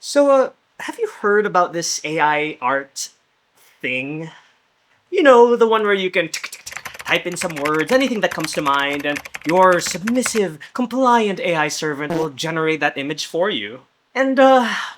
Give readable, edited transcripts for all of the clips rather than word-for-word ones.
Have you heard about this AI art thing? You know, the one where you can type in some words, anything that comes to mind, and your submissive, compliant AI servant will generate that image for you. And,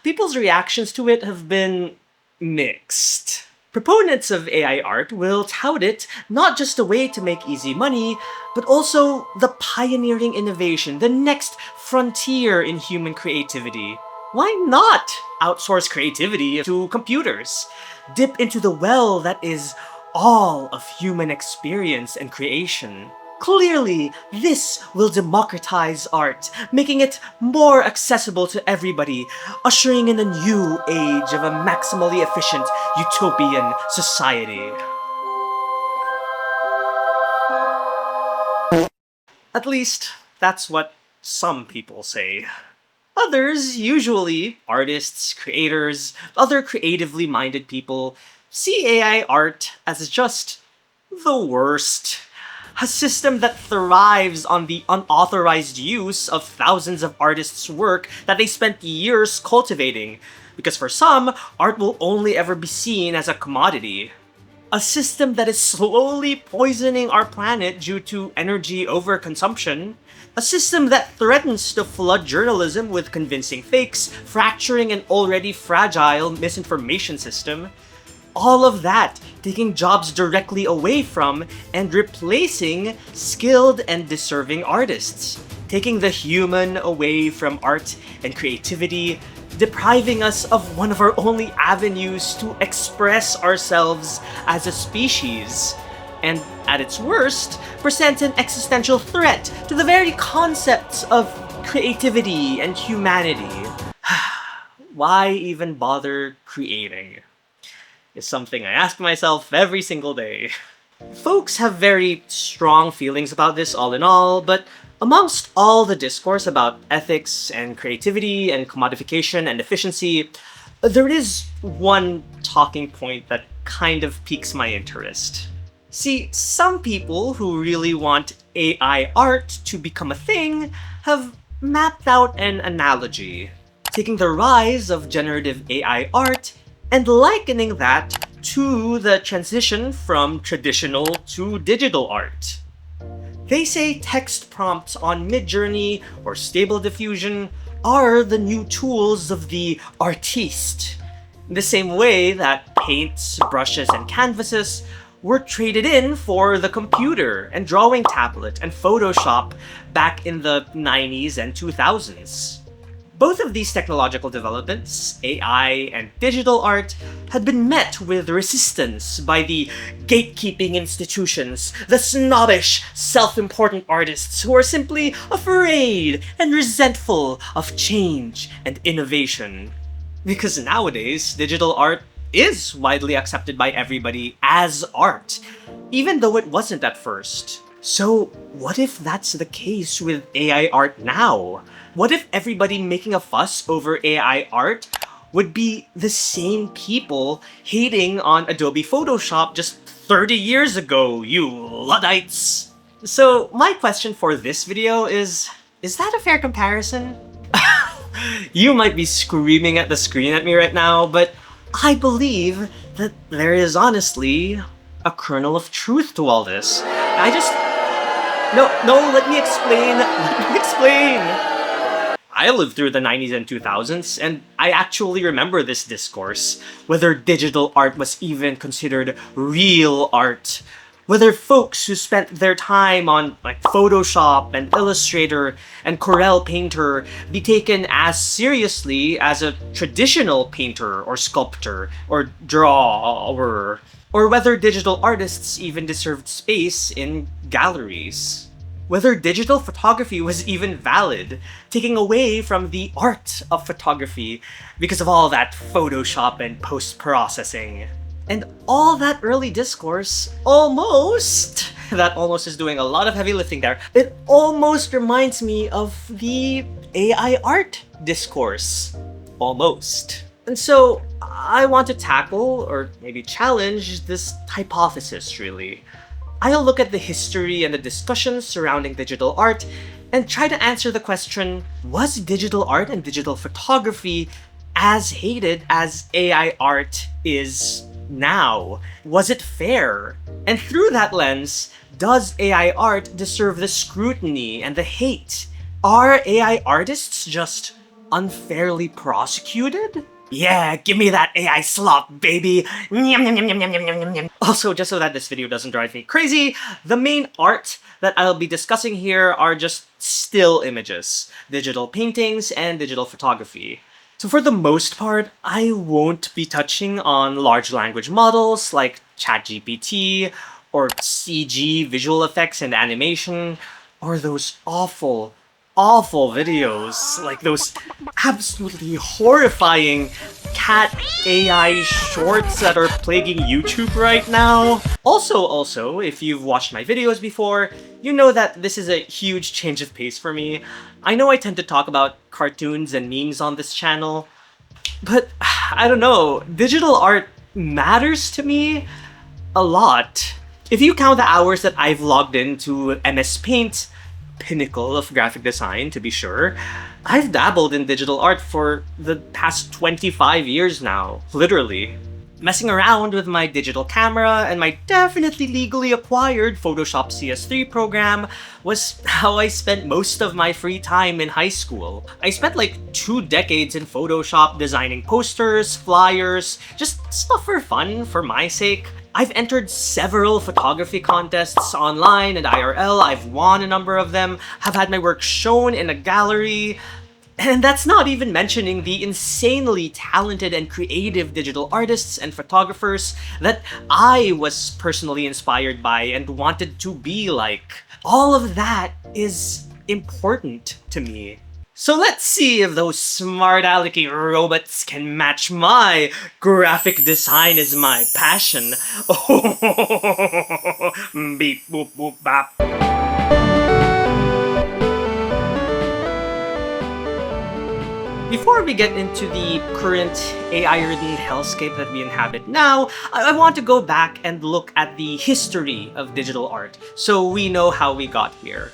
people's reactions to it have been mixed. Proponents of AI art will tout it not just a way to make easy money, but also the pioneering innovation, the next frontier in human creativity. Why not outsource creativity to computers? Dip into the well that is all of human experience and creation. Clearly, this will democratize art, making it more accessible to everybody, ushering in a new age of a maximally efficient utopian society. At least, that's what some people say. Others, usually artists, creators, other creatively minded people, see AI art as just the worst. A system that thrives on the unauthorized use of thousands of artists' work that they spent years cultivating. Because for some, art will only ever be seen as a commodity. A system that is slowly poisoning our planet due to energy overconsumption. A system that threatens to flood journalism with convincing fakes, fracturing an already fragile misinformation system. All of that taking jobs directly away from and replacing skilled and deserving artists. Taking the human away from art and creativity, depriving us of one of our only avenues to express ourselves as a species. And at its worst, present an existential threat to the very concepts of creativity and humanity. Why even bother creating? Is something I ask myself every single day. Folks have very strong feelings about this all in all, but amongst all the discourse about ethics and creativity and commodification and efficiency, there is one talking point that kind of piques my interest. See, some people who really want AI art to become a thing have mapped out an analogy, taking the rise of generative AI art and likening that to the transition from traditional to digital art. They say text prompts on Midjourney or Stable Diffusion are the new tools of the artiste. In the same way that paints, brushes, and canvases were traded in for the computer and drawing tablet and Photoshop back in the 90s and 2000s. Both of these technological developments, AI and digital art, had been met with resistance by the gatekeeping institutions, the snobbish, self-important artists who are simply afraid and resentful of change and innovation. Because nowadays, digital art is widely accepted by everybody as art, even though it wasn't at first. So, what if that's the case with AI art now? What if everybody making a fuss over AI art would be the same people hating on Adobe Photoshop just 30 years ago, you Luddites? So, my question for this video is that a fair comparison? You might be screaming at the screen at me right now, but I believe that there is honestly a kernel of truth to all this. No, let me explain. I lived through the 90s and 2000s, and I actually remember this discourse, whether digital art was even considered real art, whether folks who spent their time on Photoshop and Illustrator and Corel Painter be taken as seriously as a traditional painter or sculptor or drawer, or whether digital artists even deserved space in galleries. Whether digital photography was even valid, taking away from the art of photography because of all that Photoshop and post-processing. And all that early discourse that almost is doing a lot of heavy lifting there, it almost reminds me of the AI art discourse. Almost. And so, I want to tackle, or maybe challenge, this hypothesis, really. I'll look at the history and the discussions surrounding digital art and try to answer the question, was digital art and digital photography as hated as AI art is now? Was it fair? And through that lens, does AI art deserve the scrutiny and the hate? Are AI artists just unfairly prosecuted? Yeah, give me that AI slop, baby! Nyam, nyam, nyam, nyam, nyam, nyam, nyam, nyam. Also, just so that this video doesn't drive me crazy, the main art that I'll be discussing here are just still images, digital paintings, and digital photography. So for the most part, I won't be touching on large language models like ChatGPT, or CG visual effects and animation, or those awful videos, like those absolutely horrifying cat AI shorts that are plaguing YouTube right now. Also, if you've watched my videos before, you know that this is a huge change of pace for me. I know I tend to talk about cartoons and memes on this channel, but I don't know, digital art matters to me a lot. If you count the hours that I've logged into MS Paint, pinnacle of graphic design to be sure, I've dabbled in digital art for the past 25 years now, literally. Messing around with my digital camera and my definitely legally acquired Photoshop CS3 program was how I spent most of my free time in high school. I spent like 2 decades in Photoshop designing posters, flyers, just stuff for fun for my sake. I've entered several photography contests online and IRL, I've won a number of them, have had my work shown in a gallery, and that's not even mentioning the insanely talented and creative digital artists and photographers that I was personally inspired by and wanted to be like. All of that is important to me. So let's see if those smart alecky robots can match my graphic design is my passion. Beep boop boop bop. Before we get into the current AI-ridden hellscape that we inhabit now, I want to go back and look at the history of digital art, so we know how we got here.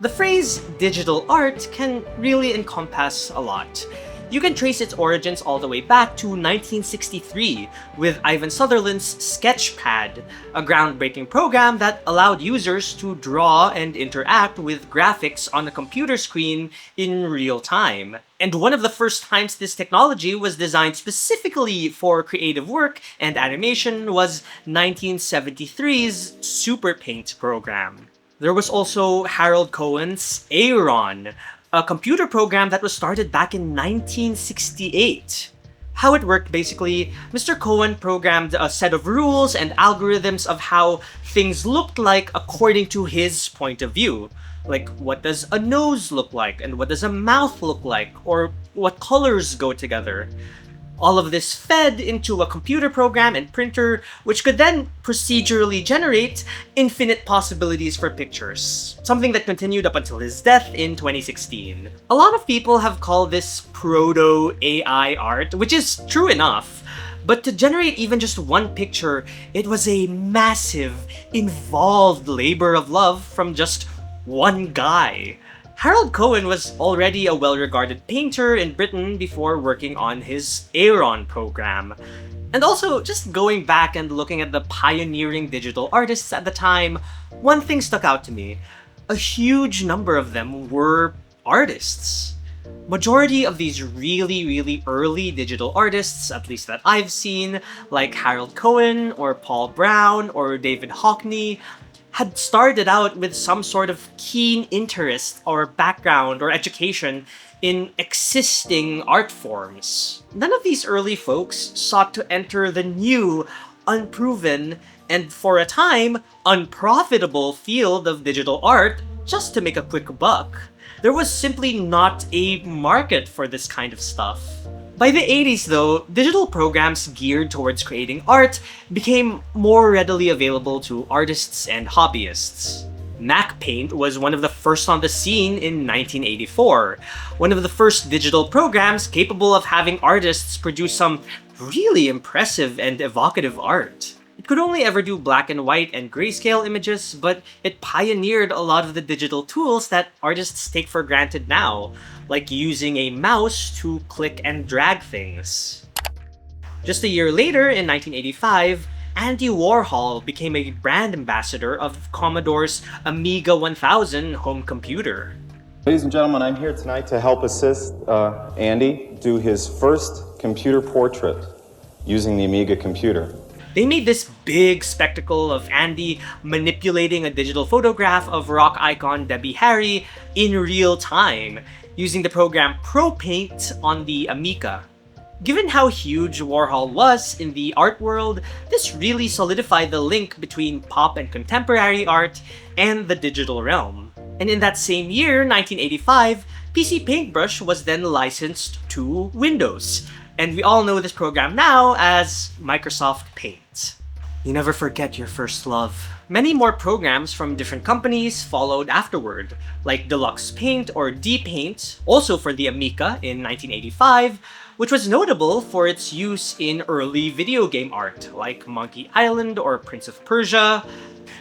The phrase digital art can really encompass a lot. You can trace its origins all the way back to 1963 with Ivan Sutherland's Sketchpad, a groundbreaking program that allowed users to draw and interact with graphics on a computer screen in real time. And one of the first times this technology was designed specifically for creative work and animation was 1973's Super Paint program. There was also Harold Cohen's Aaron, a computer program that was started back in 1968. How it worked basically, Mr. Cohen programmed a set of rules and algorithms of how things looked like according to his point of view. Like, what does a nose look like, and what does a mouth look like, or what colors go together. All of this fed into a computer program and printer, which could then procedurally generate infinite possibilities for pictures. Something that continued up until his death in 2016. A lot of people have called this proto-AI art, which is true enough. But to generate even just one picture, it was a massive, involved labor of love from just one guy. Harold Cohen was already a well-regarded painter in Britain before working on his Aaron program. And also, just going back and looking at the pioneering digital artists at the time, one thing stuck out to me. A huge number of them were artists. Majority of these really early digital artists, at least that I've seen, like Harold Cohen or Paul Brown or David Hockney, had started out with some sort of keen interest or background or education in existing art forms. None of these early folks sought to enter the new, unproven, and for a time, unprofitable field of digital art just to make a quick buck. There was simply not a market for this kind of stuff. By the 80s though, digital programs geared towards creating art became more readily available to artists and hobbyists. Mac Paint was one of the first on the scene in 1984, one of the first digital programs capable of having artists produce some really impressive and evocative art. It could only ever do black and white and grayscale images, but it pioneered a lot of the digital tools that artists take for granted now, like using a mouse to click and drag things. Just a year later, in 1985, Andy Warhol became a brand ambassador of Commodore's Amiga 1000 home computer. Ladies and gentlemen, I'm here tonight to help assist Andy do his first computer portrait using the Amiga computer. They made this big spectacle of Andy manipulating a digital photograph of rock icon Debbie Harry in real time, using the program ProPaint on the Amiga. Given how huge Warhol was in the art world, this really solidified the link between pop and contemporary art and the digital realm. And in that same year, 1985, PC Paintbrush was then licensed to Windows. And we all know this program now as Microsoft Paint. You never forget your first love. Many more programs from different companies followed afterward, like Deluxe Paint or D-Paint, also for the Amiga in 1985, which was notable for its use in early video game art, like Monkey Island or Prince of Persia.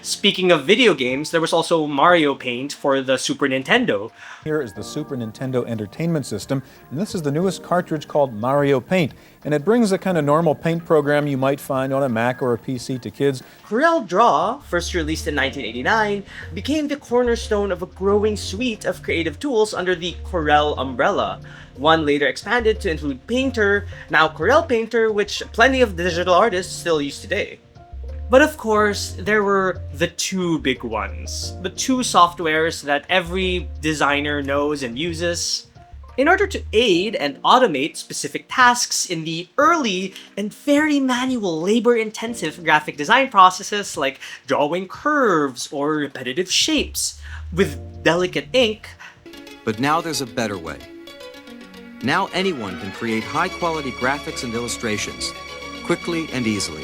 Speaking of video games, there was also Mario Paint for the Super Nintendo. Here is the Super Nintendo Entertainment System, and this is the newest cartridge called Mario Paint, and it brings the kind of normal paint program you might find on a Mac or a PC to kids. CorelDRAW, first released in 1989, became the cornerstone of a growing suite of creative tools under the Corel umbrella. One later expanded to include Painter, now Corel Painter, which plenty of digital artists still use today. But of course, there were the two big ones, the two softwares that every designer knows and uses. In order to aid and automate specific tasks in the early and very manual, labor-intensive graphic design processes like drawing curves or repetitive shapes with delicate ink. But now there's a better way. Now anyone can create high-quality graphics and illustrations, quickly and easily.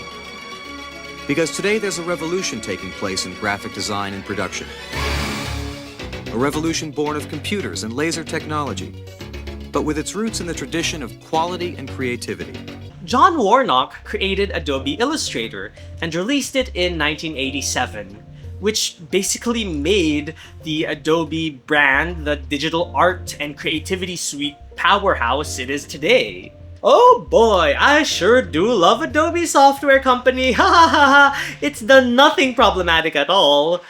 Because today there's a revolution taking place in graphic design and production. A revolution born of computers and laser technology, but with its roots in the tradition of quality and creativity. John Warnock created Adobe Illustrator and released it in 1987, which basically made the Adobe brand the digital art and creativity suite powerhouse it is today. Oh boy, I sure do love Adobe Software Company, ha ha ha ha! It's done nothing problematic at all.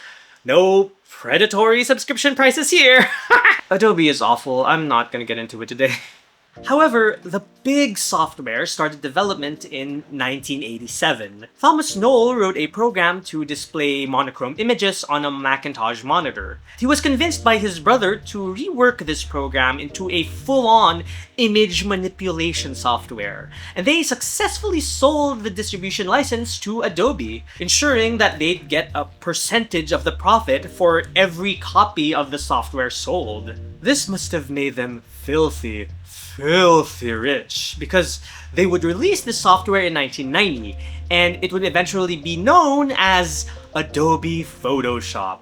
No predatory subscription prices here! Adobe is awful, I'm not gonna get into it today. However, the big software started development in 1987. Thomas Knoll wrote a program to display monochrome images on a Macintosh monitor. He was convinced by his brother to rework this program into a full-on image manipulation software, and they successfully sold the distribution license to Adobe, ensuring that they'd get a percentage of the profit for every copy of the software sold. This must have made them filthy rich, because they would release the software in 1990, and it would eventually be known as Adobe Photoshop.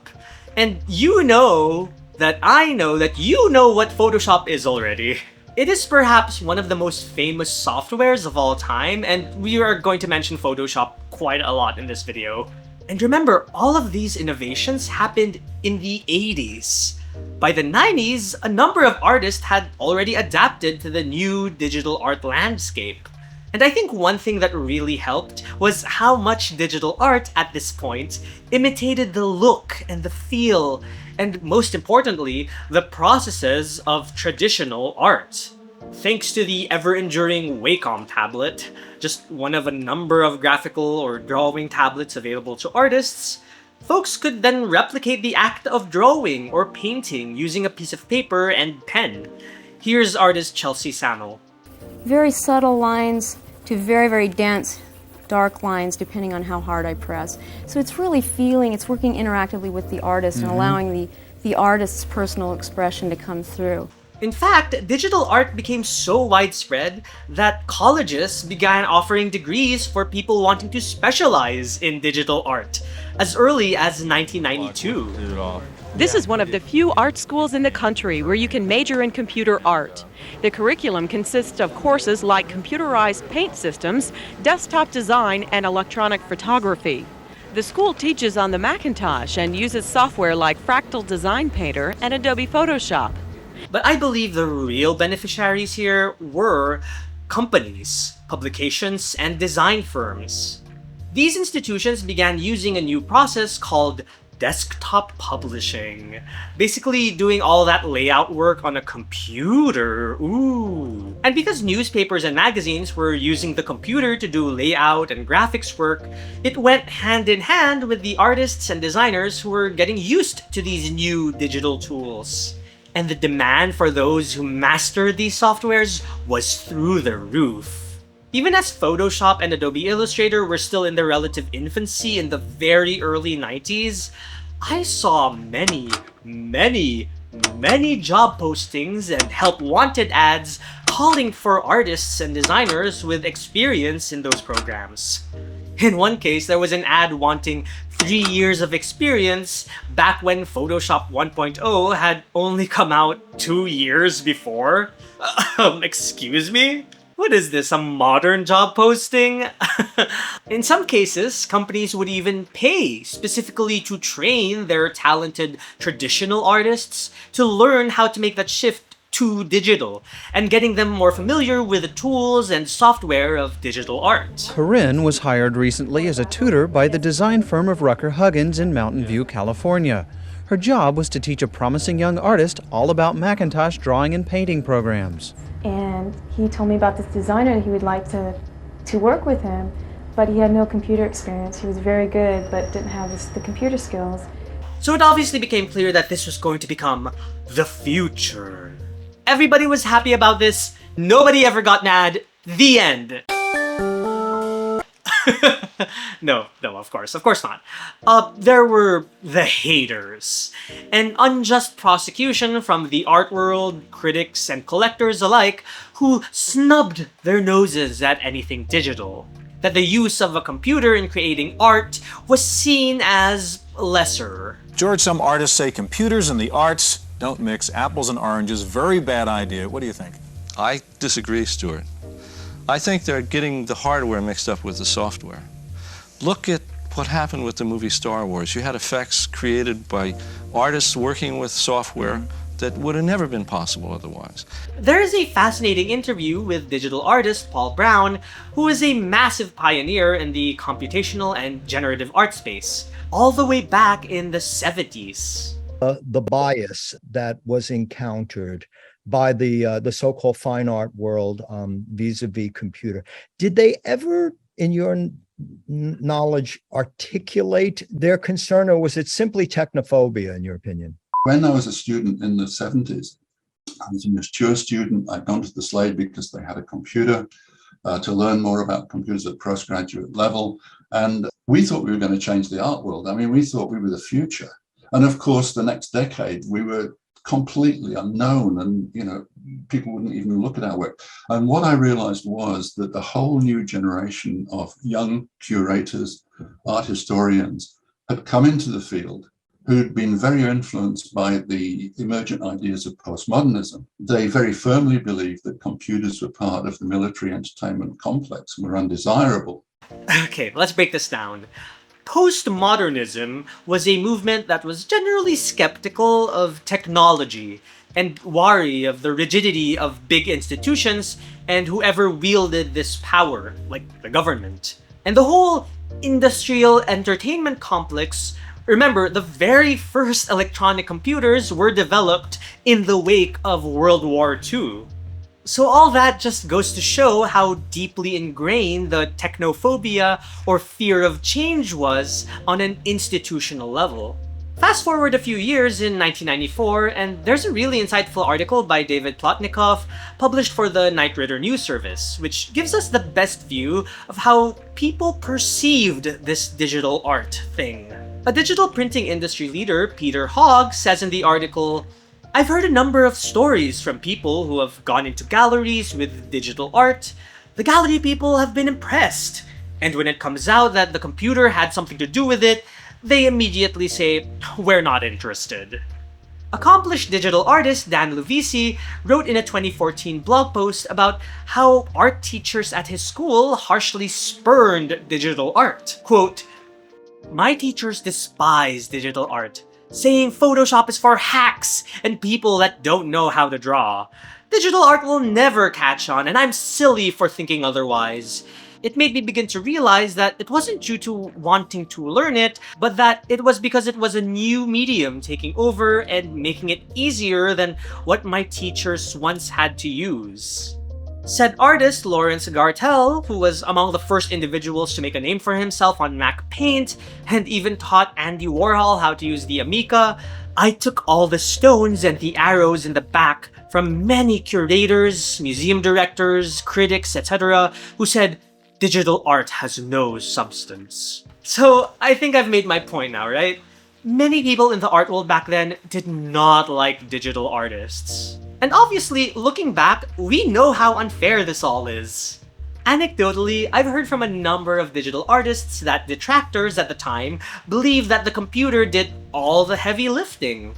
And you know that I know that you know what Photoshop is already. It is perhaps one of the most famous softwares of all time, and we are going to mention Photoshop quite a lot in this video. And remember, all of these innovations happened in the 80s. By the 90s, a number of artists had already adapted to the new digital art landscape. And I think one thing that really helped was how much digital art at this point imitated the look and the feel, and most importantly, the processes of traditional art. Thanks to the ever-enduring Wacom tablet, just one of a number of graphical or drawing tablets available to artists, folks could then replicate the act of drawing or painting using a piece of paper and pen. Here's artist Chelsea Sano. Very subtle lines to very, very dense, dark lines depending on how hard I press. So it's really feeling, it's working interactively with the artist and allowing the artist's personal expression to come through. In fact, digital art became so widespread that colleges began offering degrees for people wanting to specialize in digital art, as early as 1992. This is one of the few art schools in the country where you can major in computer art. The curriculum consists of courses like computerized paint systems, desktop design, and electronic photography. The school teaches on the Macintosh and uses software like Fractal Design Painter and Adobe Photoshop. But I believe the real beneficiaries here were companies, publications, and design firms. These institutions began using a new process called desktop publishing. Basically doing all that layout work on a computer. Ooh. And because newspapers and magazines were using the computer to do layout and graphics work, it went hand in hand with the artists and designers who were getting used to these new digital tools. And the demand for those who mastered these softwares was through the roof. Even as Photoshop and Adobe Illustrator were still in their relative infancy in the very early 90s, I saw many job postings and help wanted ads calling for artists and designers with experience in those programs. In one case, there was an ad wanting 3 years of experience back when Photoshop 1.0 had only come out 2 years before. Excuse me? What is this, a modern job posting? In some cases, companies would even pay specifically to train their talented traditional artists to learn how to make that shift to digital, and getting them more familiar with the tools and software of digital art. Corinne was hired recently as a tutor by the design firm of Rucker Huggins in Mountain View, California. Her job was to teach a promising young artist all about Macintosh drawing and painting programs. And he told me about this designer that he would like to work with him, but he had no computer experience. He was very good, but didn't have the computer skills. So it obviously became clear that this was going to become the future. Everybody was happy about this. Nobody ever got mad. The end. No, of course not. There were the haters. An unjust prosecution from the art world, critics, and collectors alike who snubbed their noses at anything digital. That the use of a computer in creating art was seen as lesser. George, some artists say computers and the arts don't mix, apples and oranges. Very bad idea. What do you think? I disagree, Stuart. I think they're getting the hardware mixed up with the software. Look at what happened with the movie Star Wars. You had effects created by artists working with software that would have never been possible otherwise. There is a fascinating interview with digital artist Paul Brown, who is a massive pioneer in the computational and generative art space, all the way back in the 70s. The bias that was encountered by the so-called fine art world vis-a-vis computer. Did they ever, in your knowledge, articulate their concern, or was it simply technophobia, in your opinion? When I was a student in the 70s, I was a mature student. I'd gone to the Slade because they had a computer to learn more about computers at postgraduate level. And we thought we were going to change the art world. I mean, we thought we were the future. And of course, the next decade, we were completely unknown, and people wouldn't even look at our work. And what I realized was that the whole new generation of young curators, art historians, had come into the field who'd been very influenced by the emergent ideas of postmodernism. They very firmly believed that computers were part of the military entertainment complex and were undesirable. Okay, let's break this down. Postmodernism was a movement that was generally skeptical of technology and wary of the rigidity of big institutions and whoever wielded this power, like the government. And the whole industrial entertainment complex, remember, the very first electronic computers were developed in the wake of World War II. So all that just goes to show how deeply ingrained the technophobia or fear of change was on an institutional level. Fast forward a few years in 1994, and there's a really insightful article by David Plotnikoff published for the Knight Ridder News Service, which gives us the best view of how people perceived this digital art thing. A digital printing industry leader, Peter Hogg, says in the article, "I've heard a number of stories from people who have gone into galleries with digital art. The gallery people have been impressed. And when it comes out that the computer had something to do with it, they immediately say, "We're not interested." Accomplished digital artist Dan Luvisi wrote in a 2014 blog post about how art teachers at his school harshly spurned digital art. Quote, "My teachers despise digital art, saying Photoshop is for hacks and people that don't know how to draw. Digital art will never catch on, and I'm silly for thinking otherwise. It made me begin to realize that it wasn't due to wanting to learn it, but that it was because it was a new medium taking over and making it easier than what my teachers once had to use." Said artist Lawrence Gartell, who was among the first individuals to make a name for himself on Mac Paint and even taught Andy Warhol how to use the Amiga, "I took all the stones and the arrows in the back from many curators, museum directors, critics, etc., who said, 'Digital art has no substance.'" So I think I've made my point now, right? Many people in the art world back then did not like digital artists. And obviously, looking back, we know how unfair this all is. Anecdotally, I've heard from a number of digital artists that detractors at the time believed that the computer did all the heavy lifting.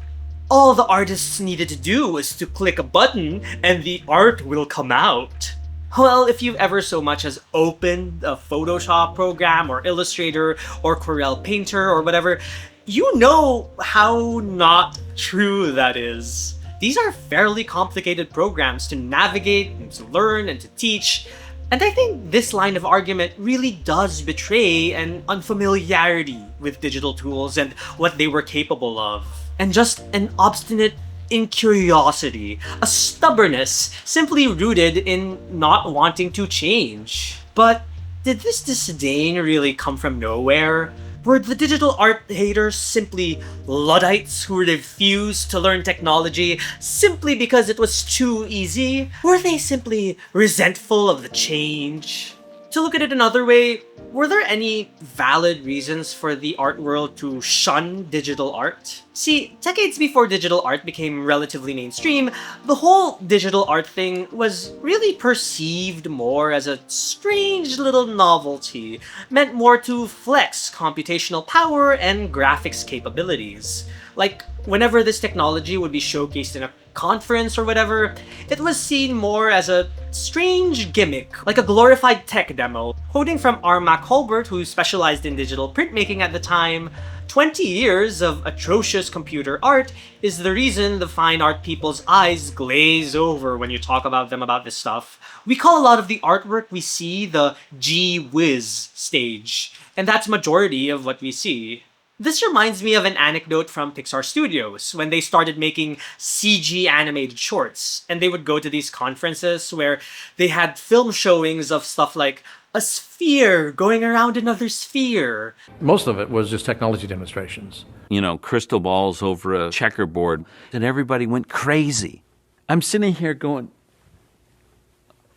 All the artists needed to do was to click a button and the art will come out. Well, if you've ever so much as opened a Photoshop program or Illustrator or Corel Painter or whatever, you know how not true that is. These are fairly complicated programs to navigate and to learn and to teach, and I think this line of argument really does betray an unfamiliarity with digital tools and what they were capable of, and just an obstinate incuriosity, a stubbornness simply rooted in not wanting to change. But did this disdain really come from nowhere? Were the digital art haters simply Luddites who refused to learn technology simply because it was too easy? Were they simply resentful of the change? To look at it another way, were there any valid reasons for the art world to shun digital art? See, decades before digital art became relatively mainstream, the whole digital art thing was really perceived more as a strange little novelty, meant more to flex computational power and graphics capabilities. Like, whenever this technology would be showcased in a conference or whatever, it was seen more as a strange gimmick, like a glorified tech demo. Quoting from R. Mac Holbert, who specialized in digital printmaking at the time, 20 years of atrocious computer art is the reason the fine art people's eyes glaze over when you talk about them about this stuff. We call a lot of the artwork we see the gee whiz stage, and that's majority of what we see. This reminds me of an anecdote from Pixar Studios when they started making CG animated shorts, and they would go to these conferences where they had film showings of stuff like a sphere going around another sphere. Most of it was just technology demonstrations. You know, crystal balls over a checkerboard, and everybody went crazy. I'm sitting here going,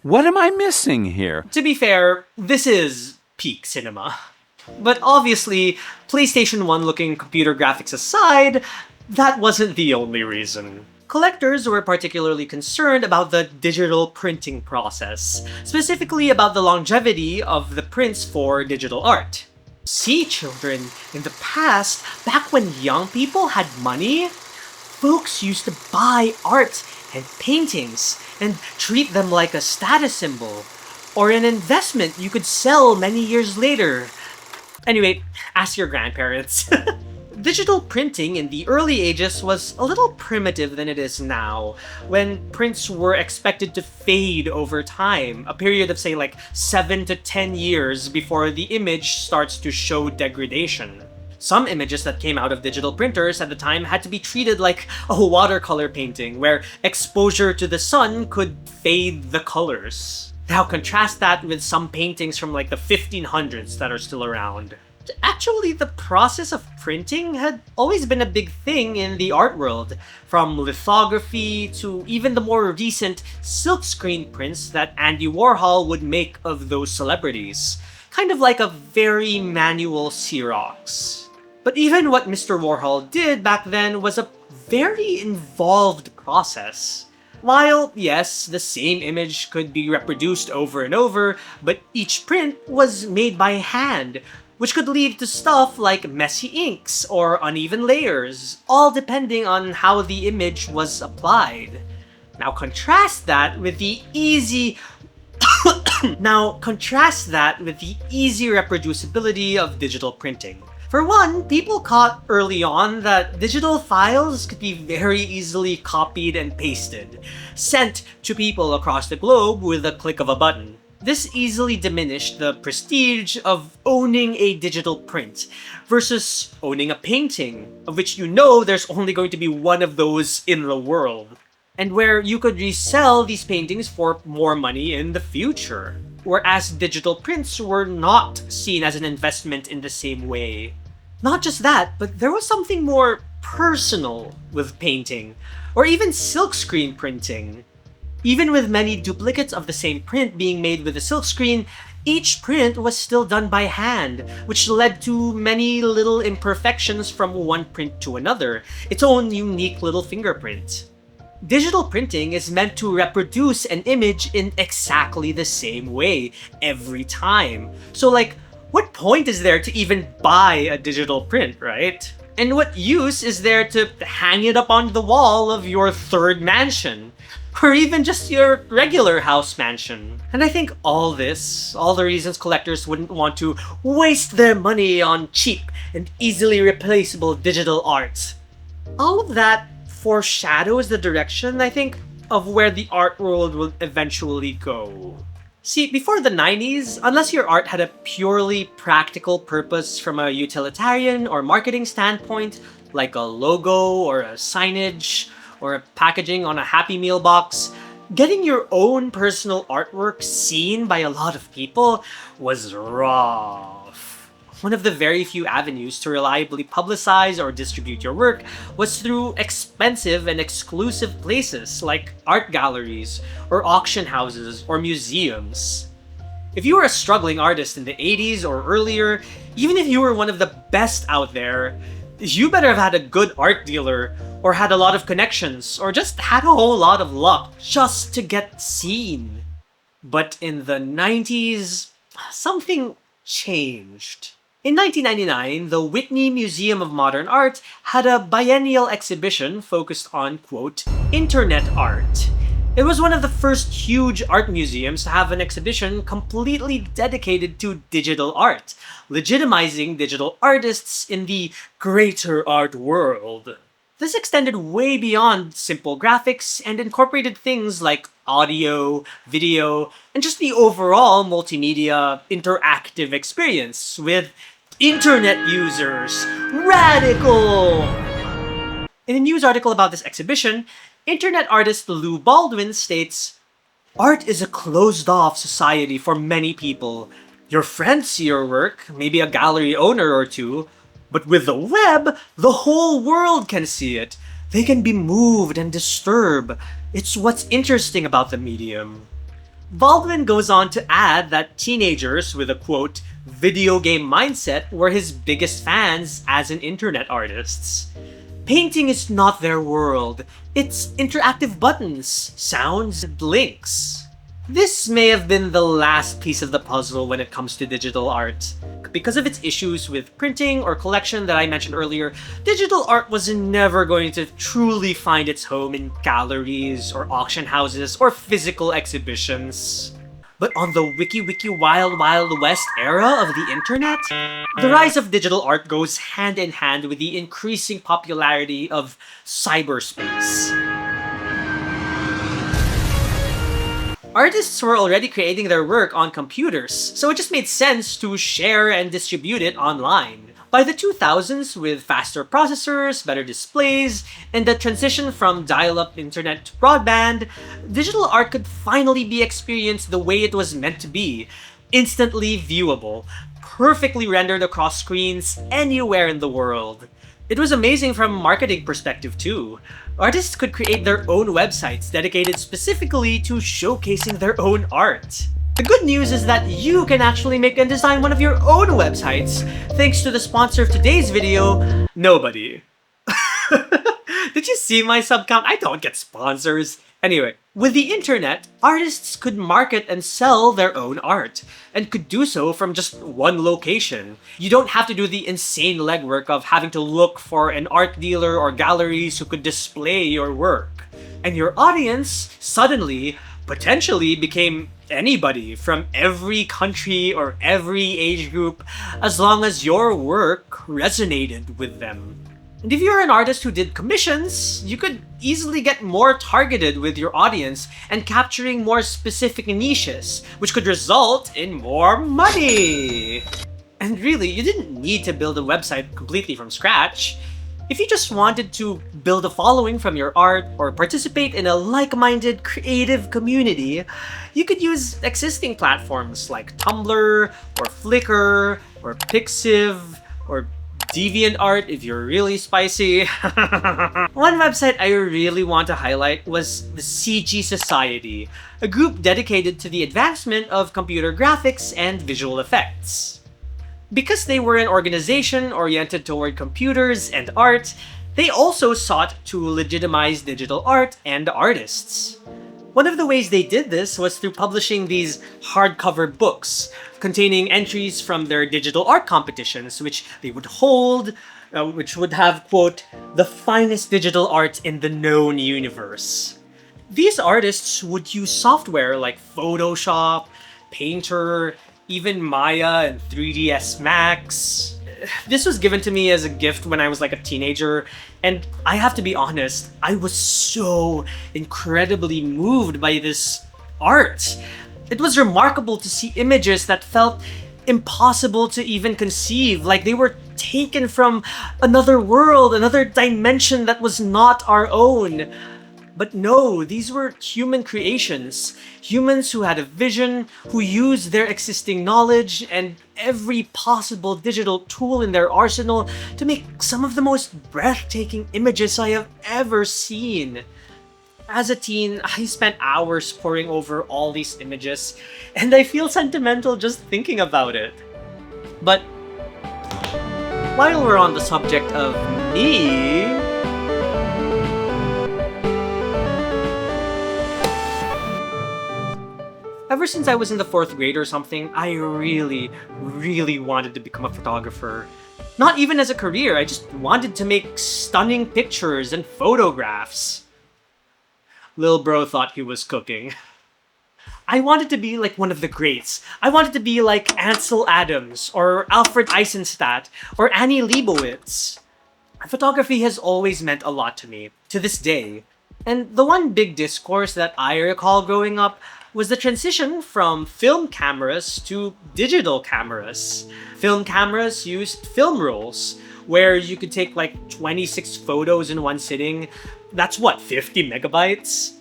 what am I missing here? To be fair, this is peak cinema. But obviously, PlayStation 1 looking computer graphics aside, that wasn't the only reason. Collectors were particularly concerned about the digital printing process, specifically about the longevity of the prints for digital art. See, children, in the past, back when young people had money, folks used to buy art and paintings and treat them like a status symbol, or an investment you could sell many years later. Anyway, ask your grandparents. Digital printing in the early ages was a little primitive than it is now, when prints were expected to fade over time, a period of say like 7 to 10 years before the image starts to show degradation. Some images that came out of digital printers at the time had to be treated like a watercolor painting, where exposure to the sun could fade the colors. Now contrast that with some paintings from like the 1500s that are still around. Actually, the process of printing had always been a big thing in the art world, from lithography to even the more recent silkscreen prints that Andy Warhol would make of those celebrities. Kind of like a very manual Xerox. But even what Mr. Warhol did back then was a very involved process. While, yes, the same image could be reproduced over and over, but each print was made by hand, which could lead to stuff like messy inks or uneven layers, all depending on how the image was applied. Now contrast that with the easy reproducibility of digital printing. For one, people caught early on that digital files could be very easily copied and pasted, sent to people across the globe with a click of a button. This easily diminished the prestige of owning a digital print versus owning a painting, of which you know there's only going to be one of those in the world, and where you could resell these paintings for more money in the future. Whereas digital prints were not seen as an investment in the same way. Not just that, but there was something more personal with painting, or even silkscreen printing. Even with many duplicates of the same print being made with a silkscreen, each print was still done by hand, which led to many little imperfections from one print to another, its own unique little fingerprint. Digital printing is meant to reproduce an image in exactly the same way every time. So what point is there to even buy a digital print, right? And what use is there to hang it up on the wall of your third mansion? Or even just your regular house mansion? And I think all the reasons collectors wouldn't want to waste their money on cheap and easily replaceable digital art. All of that foreshadows the direction, I think, of where the art world will eventually go. See, before the 90s, unless your art had a purely practical purpose from a utilitarian or marketing standpoint, like a logo or a signage or a packaging on a Happy Meal box, getting your own personal artwork seen by a lot of people was rough. One of the very few avenues to reliably publicize or distribute your work was through expensive and exclusive places like art galleries, or auction houses, or museums. If you were a struggling artist in the 80s or earlier, even if you were one of the best out there, you better have had a good art dealer, or had a lot of connections, or just had a whole lot of luck just to get seen. But in the 90s, something changed. In 1999, the Whitney Museum of Modern Art had a biennial exhibition focused on, quote, internet art. It was one of the first huge art museums to have an exhibition completely dedicated to digital art, legitimizing digital artists in the greater art world. This extended way beyond simple graphics and incorporated things like audio, video, and just the overall multimedia interactive experience with internet users. Radical! In a news article about this exhibition, internet artist Lou Baldwin states, "Art is a closed-off society for many people. Your friends see your work, maybe a gallery owner or two, but with the web, the whole world can see it. They can be moved and disturbed. It's what's interesting about the medium." Baldwin goes on to add that teenagers with a, quote, video game mindset were his biggest fans as an internet artist. Painting is not their world. It's interactive buttons, sounds, and links. This may have been the last piece of the puzzle when it comes to digital art. Because of its issues with printing or collection that I mentioned earlier, digital art was never going to truly find its home in galleries or auction houses or physical exhibitions. But on the wiki wild west era of the internet, the rise of digital art goes hand in hand with the increasing popularity of cyberspace. Artists were already creating their work on computers, so it just made sense to share and distribute it online. By the 2000s, with faster processors, better displays, and the transition from dial-up internet to broadband, digital art could finally be experienced the way it was meant to be, instantly viewable, perfectly rendered across screens anywhere in the world. It was amazing from a marketing perspective too. Artists could create their own websites dedicated specifically to showcasing their own art. The good news is that you can actually make and design one of your own websites, thanks to the sponsor of today's video, nobody. Did you see my sub count? I don't get sponsors. Anyway, with the internet, artists could market and sell their own art, and could do so from just one location. You don't have to do the insane legwork of having to look for an art dealer or galleries who could display your work. And your audience suddenly, potentially became anybody from every country or every age group, as long as your work resonated with them. And if you're an artist who did commissions, you could easily get more targeted with your audience and capturing more specific niches, which could result in more money. And really, you didn't need to build a website completely from scratch. If you just wanted to build a following from your art or participate in a like-minded creative community, you could use existing platforms like Tumblr or Flickr or Pixiv or DeviantArt if you're really spicy. One website I really want to highlight was the CG Society, a group dedicated to the advancement of computer graphics and visual effects. Because they were an organization oriented toward computers and art, they also sought to legitimize digital art and artists. One of the ways they did this was through publishing these hardcover books containing entries from their digital art competitions, which they would hold, which would have, quote, the finest digital art in the known universe. These artists would use software like Photoshop, Painter, even Maya and 3ds Max. This was given to me as a gift when I was like a teenager, and I have to be honest, I was so incredibly moved by this art. It was remarkable to see images that felt impossible to even conceive, like they were taken from another world, another dimension that was not our own. But no, these were human creations. Humans who had a vision, who used their existing knowledge and every possible digital tool in their arsenal to make some of the most breathtaking images I have ever seen. As a teen, I spent hours poring over all these images, and I feel sentimental just thinking about it. But while we're on the subject of me, ever since I was in the 4th grade or something, I really wanted to become a photographer. Not even as a career, I just wanted to make stunning pictures and photographs. Lil bro thought he was cooking. I wanted to be like one of the greats. I wanted to be like Ansel Adams or Alfred Eisenstadt or Annie Leibovitz. Photography has always meant a lot to me, to this day. And the one big discourse that I recall growing up was the transition from film cameras to digital cameras. Film cameras used film rolls, where you could take like 26 photos in one sitting. That's what, 50 megabytes?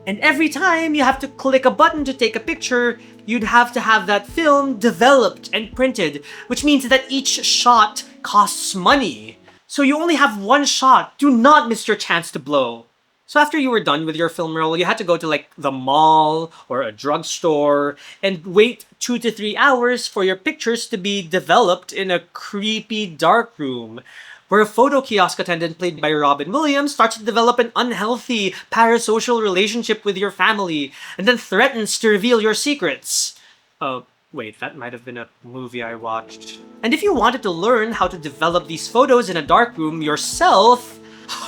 And every time you have to click a button to take a picture, you'd have to have that film developed and printed, which means that each shot costs money. So you only have one shot. Do not miss your chance to blow. So after you were done with your film roll, you had to go to like the mall or a drugstore and wait 2 to 3 hours for your pictures to be developed in a creepy dark room, where a photo kiosk attendant played by Robin Williams starts to develop an unhealthy parasocial relationship with your family and then threatens to reveal your secrets. Wait, that might have been a movie I watched. And if you wanted to learn how to develop these photos in a dark room yourself,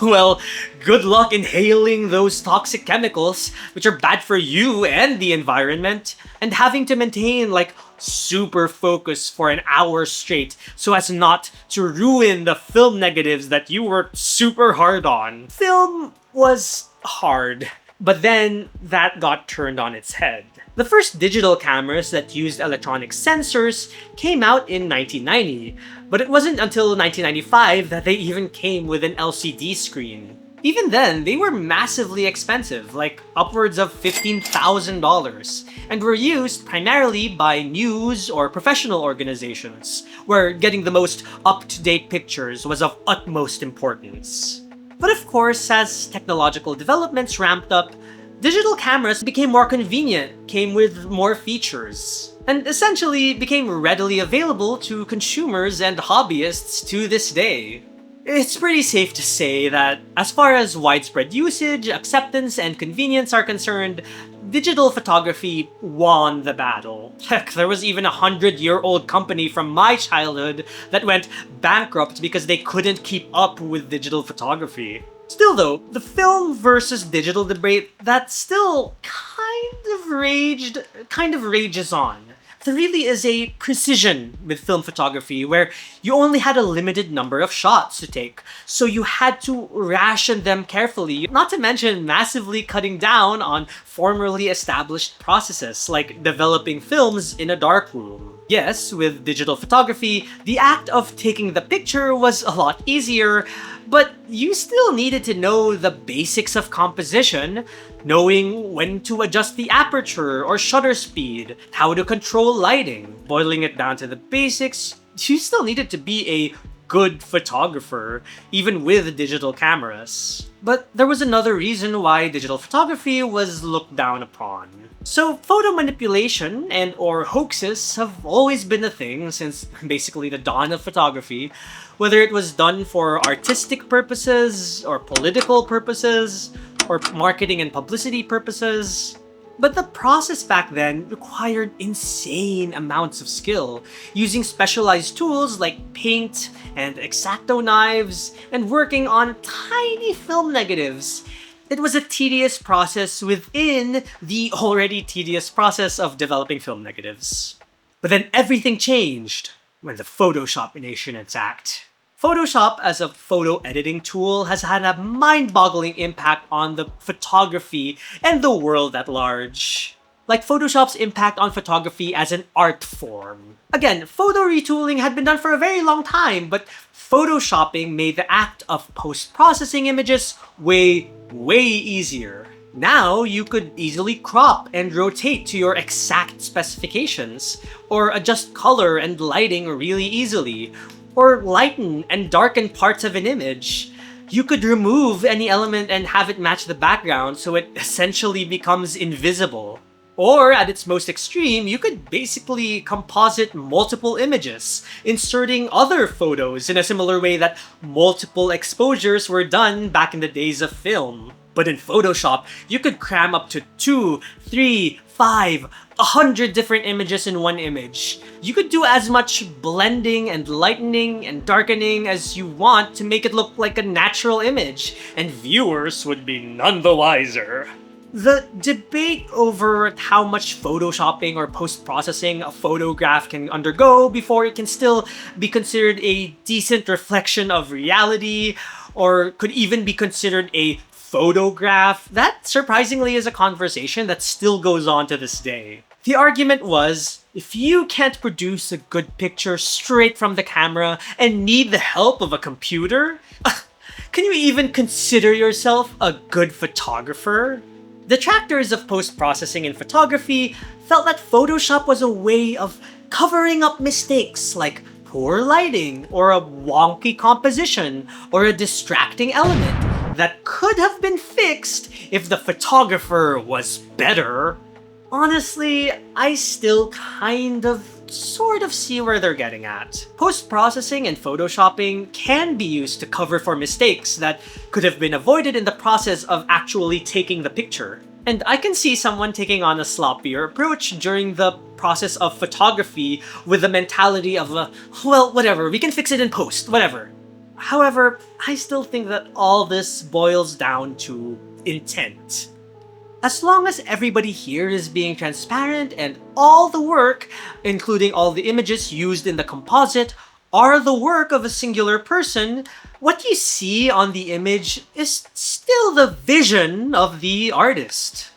well, good luck inhaling those toxic chemicals, which are bad for you and the environment, and having to maintain like super focus for an hour straight so as not to ruin the film negatives that you worked super hard on. Film was hard, but then that got turned on its head. The first digital cameras that used electronic sensors came out in 1990, but it wasn't until 1995 that they even came with an LCD screen. Even then, they were massively expensive, like upwards of $15,000, and were used primarily by news or professional organizations, where getting the most up-to-date pictures was of utmost importance. But of course, as technological developments ramped up, digital cameras became more convenient, came with more features, and essentially became readily available to consumers and hobbyists to this day. It's pretty safe to say that, as far as widespread usage, acceptance, and convenience are concerned, digital photography won the battle. Heck, there was even a 100-year-old company from my childhood that went bankrupt because they couldn't keep up with digital photography. Still though, the film versus digital debate, that still kind of rages on. There really is a precision with film photography where you only had a limited number of shots to take, so you had to ration them carefully, not to mention massively cutting down on formerly established processes like developing films in a darkroom. Yes, with digital photography, the act of taking the picture was a lot easier, but you still needed to know the basics of composition, knowing when to adjust the aperture or shutter speed, how to control lighting. Boiling it down to the basics, you still needed to be a good photographer, even with digital cameras. But there was another reason why digital photography was looked down upon. So photo manipulation and or hoaxes have always been a thing since basically the dawn of photography, whether it was done for artistic purposes or political purposes or marketing and publicity purposes. But the process back then required insane amounts of skill, using specialized tools like paint and X-Acto knives and working on tiny film negatives. It was a tedious process within the already tedious process of developing film negatives. But then everything changed when the Photoshop nation attacked. Photoshop as a photo editing tool has had a mind-boggling impact on the photography and the world at large. Like Photoshop's impact on photography as an art form. Again, photo retooling had been done for a very long time, but Photoshopping made the act of post-processing images way easier. Now, you could easily crop and rotate to your exact specifications, or adjust color and lighting really easily, or lighten and darken parts of an image. You could remove any element and have it match the background so it essentially becomes invisible. Or, at its most extreme, you could basically composite multiple images, inserting other photos in a similar way that multiple exposures were done back in the days of film. But in Photoshop, you could cram up to 2, 3, 5, 100 different images in one image. You could do as much blending and lightening and darkening as you want to make it look like a natural image, and viewers would be none the wiser. The debate over how much photoshopping or post-processing a photograph can undergo before it can still be considered a decent reflection of reality, or could even be considered a photograph, that surprisingly is a conversation that still goes on to this day. The argument was, if you can't produce a good picture straight from the camera and need the help of a computer, can you even consider yourself a good photographer? Detractors of post-processing in photography felt that Photoshop was a way of covering up mistakes like poor lighting, or a wonky composition, or a distracting element that could have been fixed if the photographer was better. Honestly, I still sort of see where they're getting at. Post-processing and photoshopping can be used to cover for mistakes that could have been avoided in the process of actually taking the picture. And I can see someone taking on a sloppier approach during the process of photography with the mentality of, well, whatever, we can fix it in post, whatever. However, I still think that all this boils down to intent. As long as everybody here is being transparent and all the work, including all the images used in the composite, are the work of a singular person, what you see on the image is still the vision of the artist.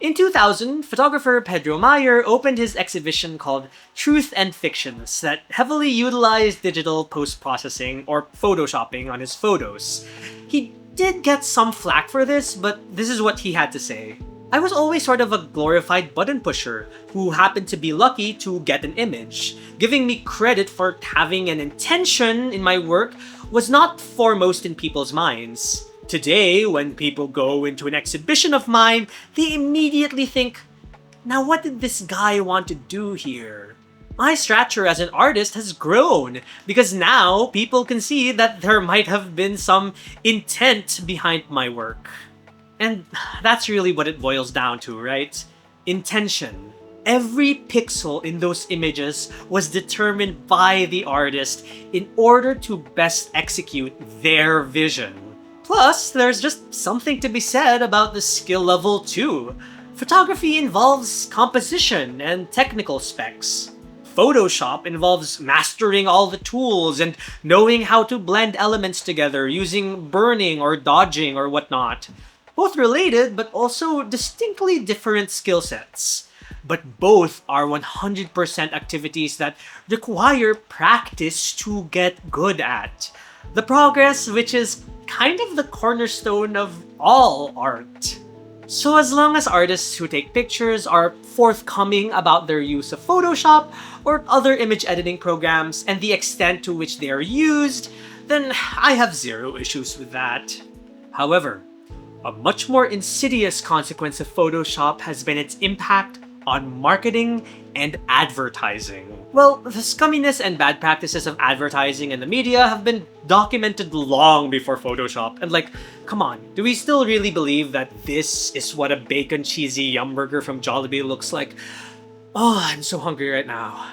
In 2000, photographer Pedro Mayer opened his exhibition called Truth and Fictions that heavily utilized digital post-processing or photoshopping on his photos. He did get some flack for this, but this is what he had to say. I was always sort of a glorified button pusher who happened to be lucky to get an image. Giving me credit for having an intention in my work was not foremost in people's minds. Today, when people go into an exhibition of mine, they immediately think, now what did this guy want to do here? My stature as an artist has grown because now people can see that there might have been some intent behind my work. And that's really what it boils down to, right? Intention. Every pixel in those images was determined by the artist in order to best execute their vision. Plus, there's just something to be said about the skill level too. Photography involves composition and technical specs. Photoshop involves mastering all the tools and knowing how to blend elements together using burning or dodging or whatnot. Both related, but also distinctly different skill sets. But both are 100% activities that require practice to get good at. The progress which is kind of the cornerstone of all art. So as long as artists who take pictures are forthcoming about their use of Photoshop or other image editing programs and the extent to which they are used, then I have zero issues with that. However, a much more insidious consequence of Photoshop has been its impact on marketing and advertising. Well, the scumminess and bad practices of advertising and the media have been documented long before Photoshop. And like, come on, do we still really believe that this is what a bacon cheesy yum burger from Jollibee looks like? Oh, I'm so hungry right now.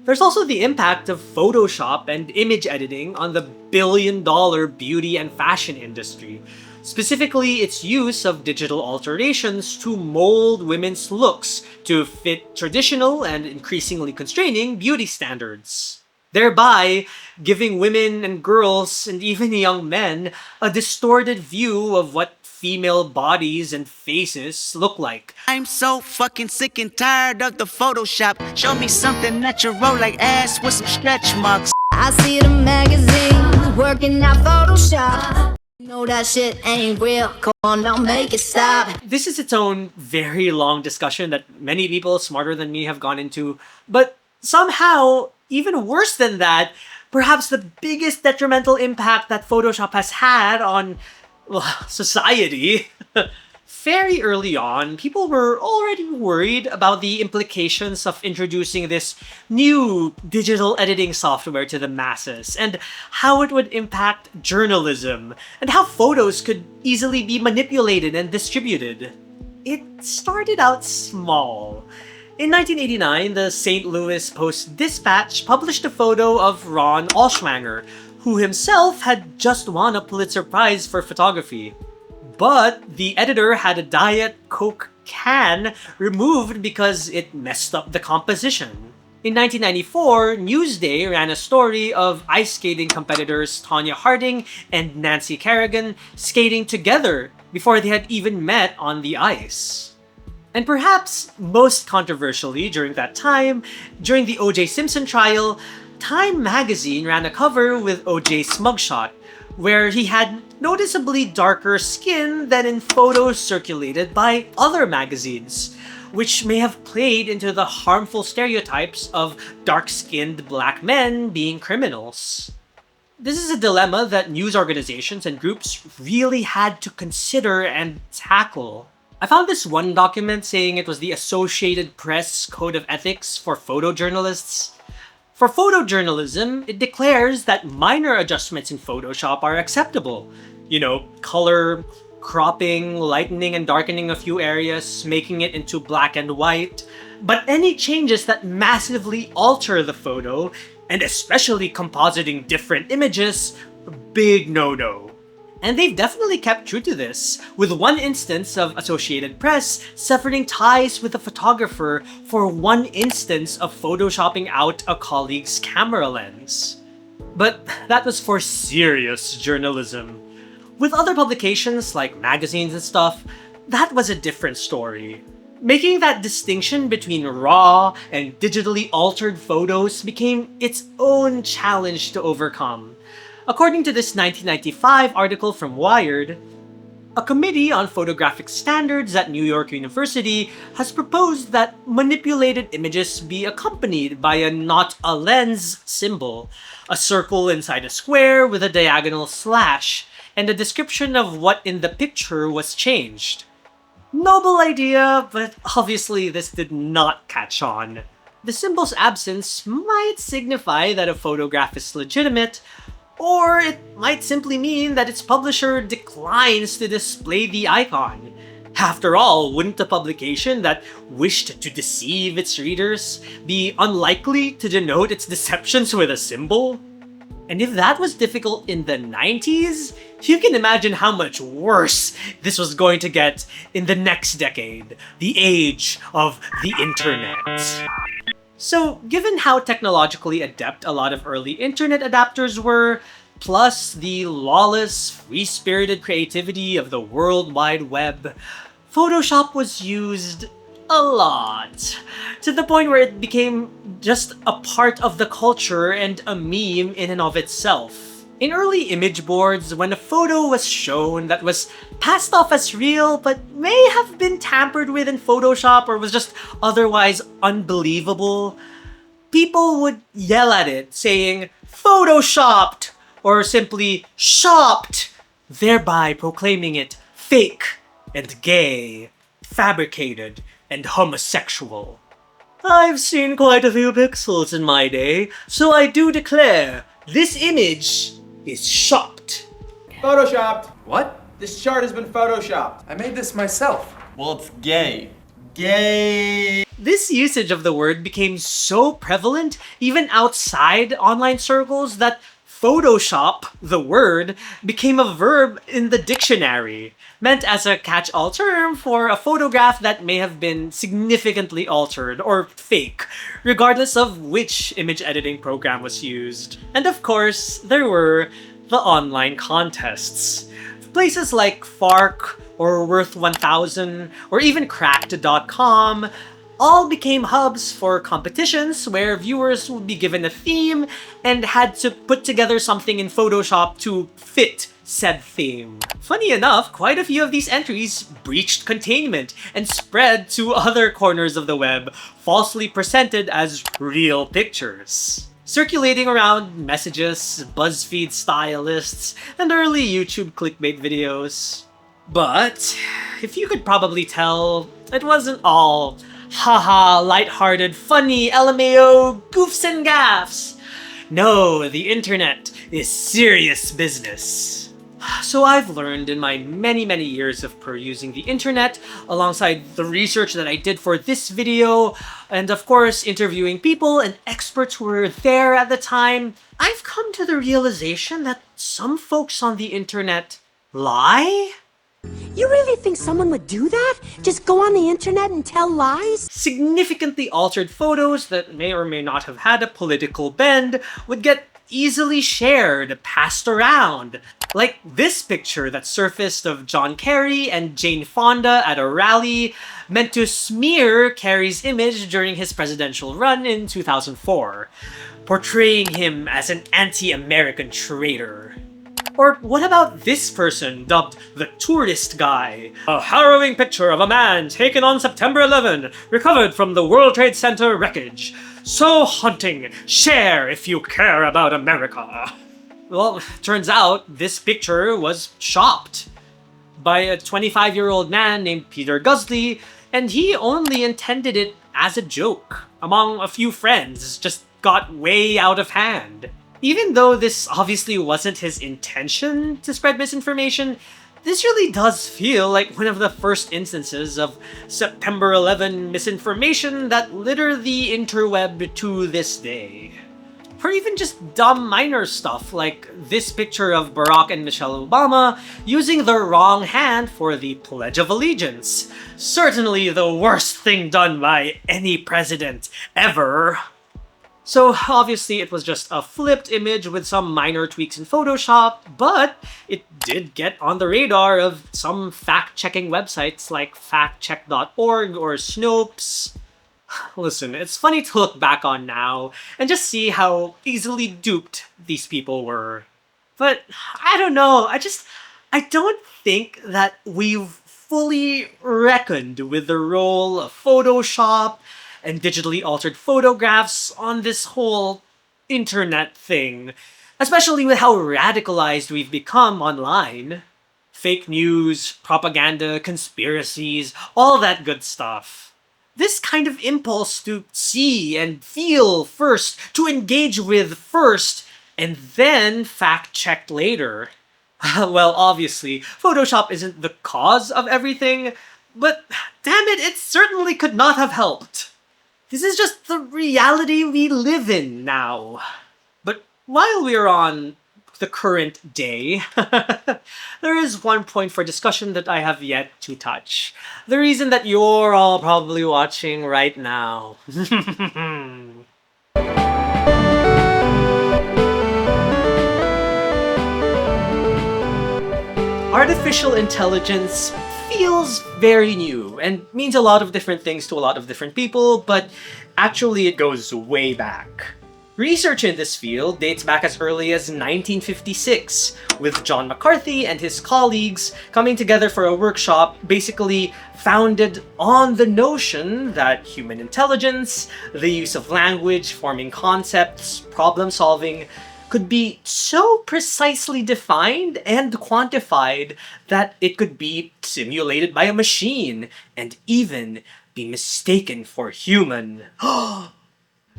There's also the impact of Photoshop and image editing on the billion-dollar beauty and fashion industry. Specifically, its use of digital alterations to mold women's looks to fit traditional and increasingly constraining beauty standards, thereby giving women and girls and even young men a distorted view of what female bodies and faces look like. I'm so fucking sick and tired of the Photoshop. Show me something natural like ass with some stretch marks. I see the magazines working out Photoshop. No, that shit ain't real. Come on, don't make it stop. This is its own very long discussion that many people smarter than me have gone into, but somehow, even worse than that, perhaps the biggest detrimental impact that Photoshop has had on, well, society. Very early on, people were already worried about the implications of introducing this new digital editing software to the masses and how it would impact journalism and how photos could easily be manipulated and distributed. It started out small. In 1989, the St. Louis Post-Dispatch published a photo of Ron Allschwanger, who himself had just won a Pulitzer Prize for photography. But the editor had a Diet Coke can removed because it messed up the composition. In 1994, Newsday ran a story of ice skating competitors Tonya Harding and Nancy Kerrigan skating together before they had even met on the ice. And perhaps most controversially during that time, during the O.J. Simpson trial, Time magazine ran a cover with O.J.'s mugshot, where he had noticeably darker skin than in photos circulated by other magazines, which may have played into the harmful stereotypes of dark-skinned black men being criminals. This is a dilemma that news organizations and groups really had to consider and tackle. I found this one document saying it was the Associated Press Code of Ethics for photojournalists. For photojournalism, it declares that minor adjustments in Photoshop are acceptable. You know, color, cropping, lightening and darkening a few areas, making it into black and white. But any changes that massively alter the photo, and especially compositing different images, big no-no. And they've definitely kept true to this, with one instance of Associated Press severing ties with a photographer for one instance of photoshopping out a colleague's camera lens. But that was for serious journalism. With other publications like magazines and stuff, that was a different story. Making that distinction between raw and digitally altered photos became its own challenge to overcome. According to this 1995 article from Wired, a committee on photographic standards at New York University has proposed that manipulated images be accompanied by a not a lens symbol, a circle inside a square with a diagonal slash, and a description of what in the picture was changed. Noble idea, but obviously this did not catch on. The symbol's absence might signify that a photograph is legitimate, or it might simply mean that its publisher declines to display the icon. After all, wouldn't a publication that wished to deceive its readers be unlikely to denote its deceptions with a symbol? And if that was difficult in the 90s, you can imagine how much worse this was going to get in the next decade, the age of the internet. So, given how technologically adept a lot of early internet adapters were, plus the lawless, free-spirited creativity of the World Wide Web, Photoshop was used a lot, to the point where it became just a part of the culture and a meme in and of itself. In early image boards, when a photo was shown that was passed off as real but may have been tampered with in Photoshop or was just otherwise unbelievable, people would yell at it, saying, "Photoshopped!" or simply "shopped," thereby proclaiming it fake and gay, fabricated, and homosexual. I've seen quite a few pixels in my day, so I do declare this image is shopped. Photoshopped. What? This chart has been photoshopped. I made this myself. Well, it's gay. Gay! This usage of the word became so prevalent even outside online circles that Photoshop, the word, became a verb in the dictionary, meant as a catch-all term for a photograph that may have been significantly altered or fake, regardless of which image editing program was used. And of course, there were the online contests. Places like Fark or Worth 1000 or even Cracked.com all became hubs for competitions where viewers would be given a theme and had to put together something in Photoshop to fit said theme. Funny enough, quite a few of these entries breached containment and spread to other corners of the web, falsely presented as real pictures. Circulating around messages, BuzzFeed style lists, and early YouTube clickbait videos. But if you could probably tell, it wasn't all haha, lighthearted, funny, LMAO, goofs and gaffs. No, the internet is serious business. So I've learned in my many years of perusing the internet, alongside the research that I did for this video, and of course interviewing people and experts who were there at the time, I've come to the realization that some folks on the internet lie? You really think someone would do that? Just go on the internet and tell lies? Significantly altered photos that may or may not have had a political bend would get easily shared, passed around. Like this picture that surfaced of John Kerry and Jane Fonda at a rally meant to smear Kerry's image during his presidential run in 2004, portraying him as an anti-American traitor. Or what about this person, dubbed the tourist guy? A harrowing picture of a man taken on September 11, recovered from the World Trade Center wreckage. So haunting, share if you care about America. Well, turns out this picture was shopped by a 25-year-old man named Peter Gusley, and he only intended it as a joke among a few friends, just got way out of hand. Even though this obviously wasn't his intention to spread misinformation, this really does feel like one of the first instances of September 11 misinformation that litter the interweb to this day. Or even just dumb minor stuff like this picture of Barack and Michelle Obama using the wrong hand for the Pledge of Allegiance. Certainly the worst thing done by any president ever. So obviously it was just a flipped image with some minor tweaks in Photoshop, but it did get on the radar of some fact-checking websites like factcheck.org or Snopes. Listen, it's funny to look back on now and just see how easily duped these people were. But I don't know, I don't think that we've fully reckoned with the role of Photoshop and digitally altered photographs on this whole internet thing, especially with how radicalized we've become online. Fake news, propaganda, conspiracies, all that good stuff. This kind of impulse to see and feel first, to engage with first, and then fact-check later. Well, obviously, Photoshop isn't the cause of everything, but damn it certainly could not have helped. This is just the reality we live in now. But while we're on the current day, there is one point for discussion that I have yet to touch. The reason that you're all probably watching right now. Artificial intelligence feels very new and means a lot of different things to a lot of different people, but actually it goes way back. Research in this field dates back as early as 1956, with John McCarthy and his colleagues coming together for a workshop basically founded on the notion that human intelligence, the use of language, forming concepts, problem solving, could be so precisely defined and quantified that it could be simulated by a machine and even be mistaken for human.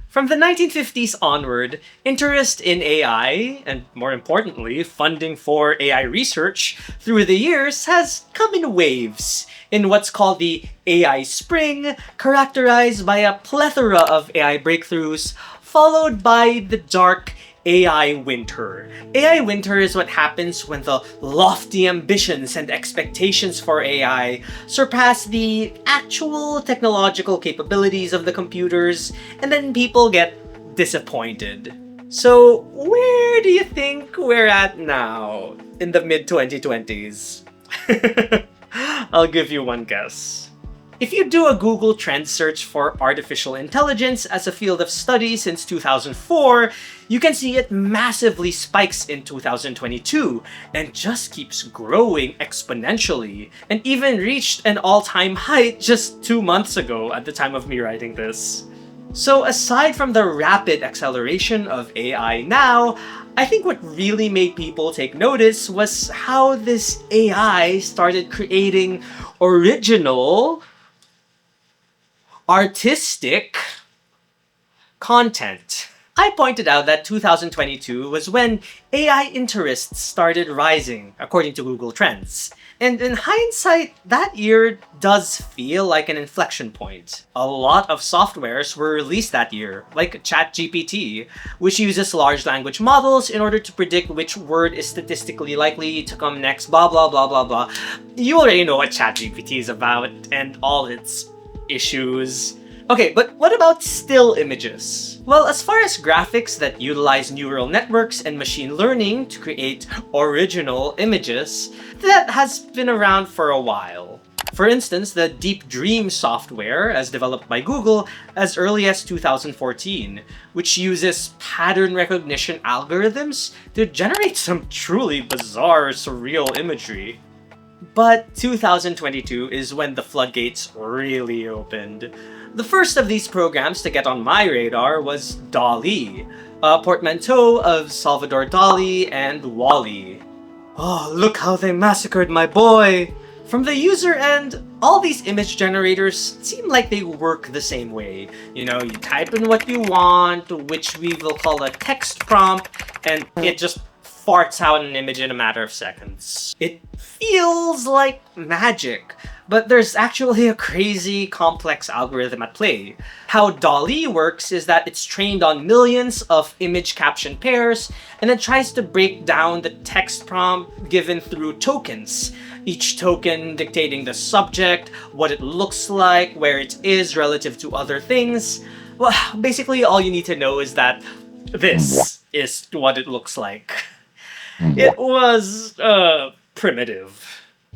From the 1950s onward, interest in AI, and more importantly, funding for AI research through the years has come in waves, in what's called the AI Spring, characterized by a plethora of AI breakthroughs, followed by the dark AI Winter. AI Winter is what happens when the lofty ambitions and expectations for AI surpass the actual technological capabilities of the computers, and then people get disappointed. So where do you think we're at now in the mid-2020s? I'll give you one guess. If you do a Google Trends search for artificial intelligence as a field of study since 2004, you can see it massively spikes in 2022 and just keeps growing exponentially, and even reached an all-time height just 2 months ago at the time of me writing this. So aside from the rapid acceleration of AI now, I think what really made people take notice was how this AI started creating original, artistic content. I pointed out that 2022 was when AI interests started rising, according to Google Trends. And in hindsight, that year does feel like an inflection point. A lot of softwares were released that year, like ChatGPT, which uses large language models in order to predict which word is statistically likely to come next, blah blah blah blah blah. You already know what ChatGPT is about and all its issues. Okay, but what about still images? Well, as far as graphics that utilize neural networks and machine learning to create original images, that has been around for a while. For instance, the Deep Dream software, as developed by Google as early as 2014, which uses pattern recognition algorithms to generate some truly bizarre, surreal imagery. But 2022 is when the floodgates really opened. The first of these programs to get on my radar was DALL-E, a portmanteau of Salvador Dali and WALL-E. Oh, look how they massacred my boy! From the user end, all these image generators seem like they work the same way. You know, you type in what you want, which we will call a text prompt, and it just farts out an image in a matter of seconds. It feels like magic, but there's actually a crazy complex algorithm at play. How DALL-E works is that it's trained on millions of image caption pairs, and then tries to break down the text prompt given through tokens. Each token dictating the subject, what it looks like, where it is relative to other things. Well, basically all you need to know is that this is what it looks like. It was, primitive.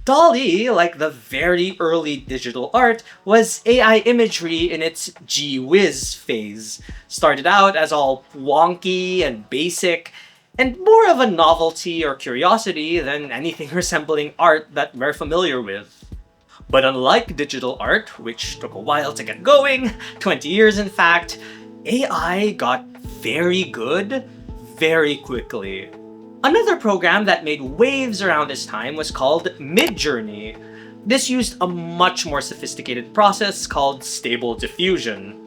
DALL-E, like the very early digital art, was AI imagery in its gee whiz phase. Started out as all wonky and basic, and more of a novelty or curiosity than anything resembling art that we're familiar with. But unlike digital art, which took a while to get going, 20 years in fact, AI got very good very quickly. Another program that made waves around this time was called Midjourney. This used a much more sophisticated process called Stable Diffusion.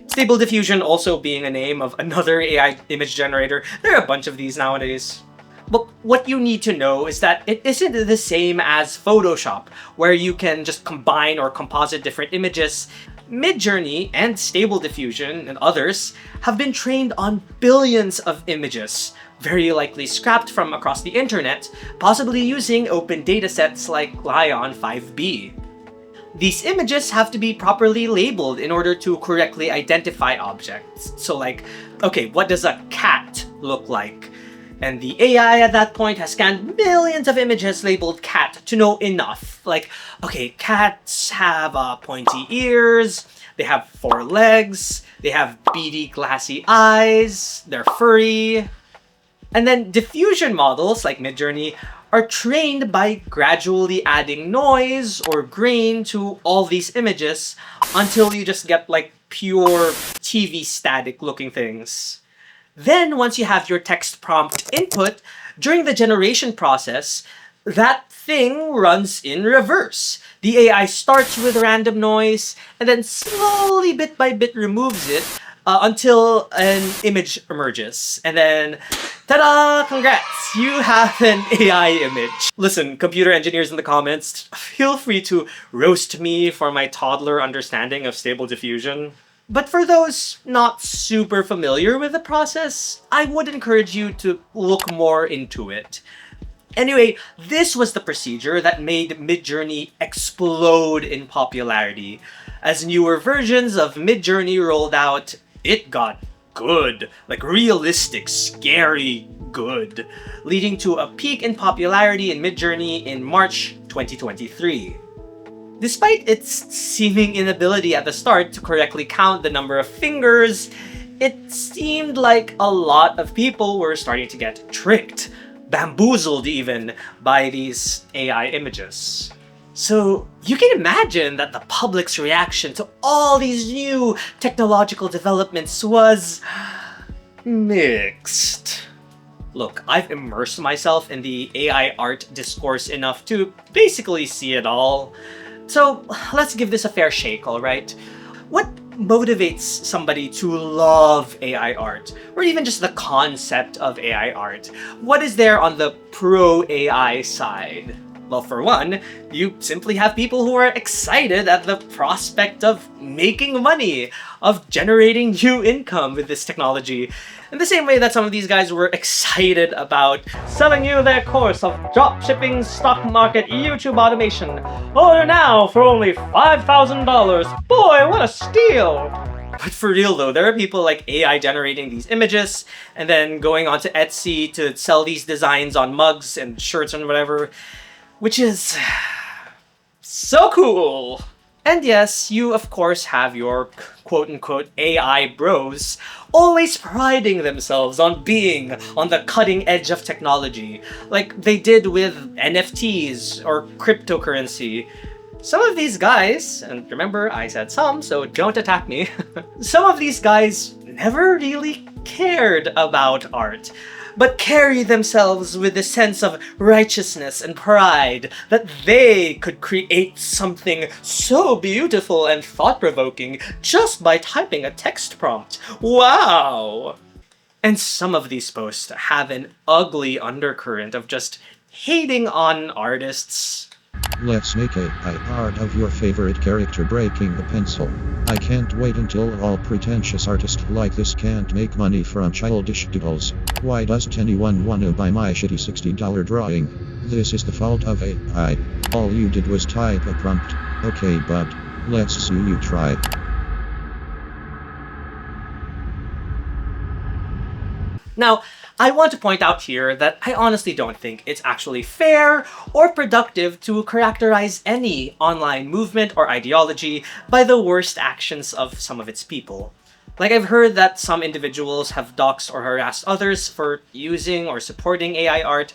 Stable Diffusion also being a name of another AI image generator. There are a bunch of these nowadays. But what you need to know is that it isn't the same as Photoshop, where you can just combine or composite different images. Midjourney and Stable Diffusion and others have been trained on billions of images, very likely scrapped from across the internet, possibly using open datasets like Lion 5B. These images have to be properly labeled in order to correctly identify objects. So like, okay, what does a cat look like? And the AI at that point has scanned millions of images labeled cat to know enough. Like, okay, cats have pointy ears, they have 4 legs, they have beady glassy eyes, they're furry. And then diffusion models like Midjourney are trained by gradually adding noise or grain to all these images until you just get like pure TV static looking things. Then once you have your text prompt input, during the generation process, that thing runs in reverse. The AI starts with random noise and then slowly bit by bit removes it until an image emerges. And then, ta-da! Congrats! You have an AI image. Listen, computer engineers in the comments, feel free to roast me for my toddler understanding of Stable Diffusion. But for those not super familiar with the process, I would encourage you to look more into it. Anyway, this was the procedure that made Midjourney explode in popularity. As newer versions of Midjourney rolled out, it got good, like realistic, scary good, leading to a peak in popularity in Midjourney in March 2023. Despite its seeming inability at the start to correctly count the number of fingers, it seemed like a lot of people were starting to get tricked, bamboozled even, by these AI images. So you can imagine that the public's reaction to all these new technological developments was mixed. Look, I've immersed myself in the AI art discourse enough to basically see it all. So let's give this a fair shake, alright? What motivates somebody to love AI art? Or even just the concept of AI art? What is there on the pro-AI side? Well, for one, you simply have people who are excited at the prospect of making money, of generating new income with this technology. In the same way that some of these guys were excited about selling you their course of dropshipping stock market YouTube automation. Order now for only $5,000. Boy, what a steal! But for real though, there are people like AI generating these images and then going onto Etsy to sell these designs on mugs and shirts and whatever, which is so cool. And yes, you of course have your quote-unquote AI bros always priding themselves on being on the cutting edge of technology, like they did with NFTs or cryptocurrency. Some of these guys, and remember I said some, so don't attack me, some of these guys never really cared about art, but carry themselves with a sense of righteousness and pride that they could create something so beautiful and thought-provoking just by typing a text prompt. Wow! And some of these posts have an ugly undercurrent of just hating on artists. Let's make a art of your favorite character breaking the pencil. I can't wait until all pretentious artists like this can't make money from childish doodles. Why doesn't anyone wanna buy my shitty $60 drawing? This is the fault of AI. All you did was type a prompt. Okay, but let's see you try. Now, I want to point out here that I honestly don't think it's actually fair or productive to characterize any online movement or ideology by the worst actions of some of its people. Like, I've heard that some individuals have doxed or harassed others for using or supporting AI art.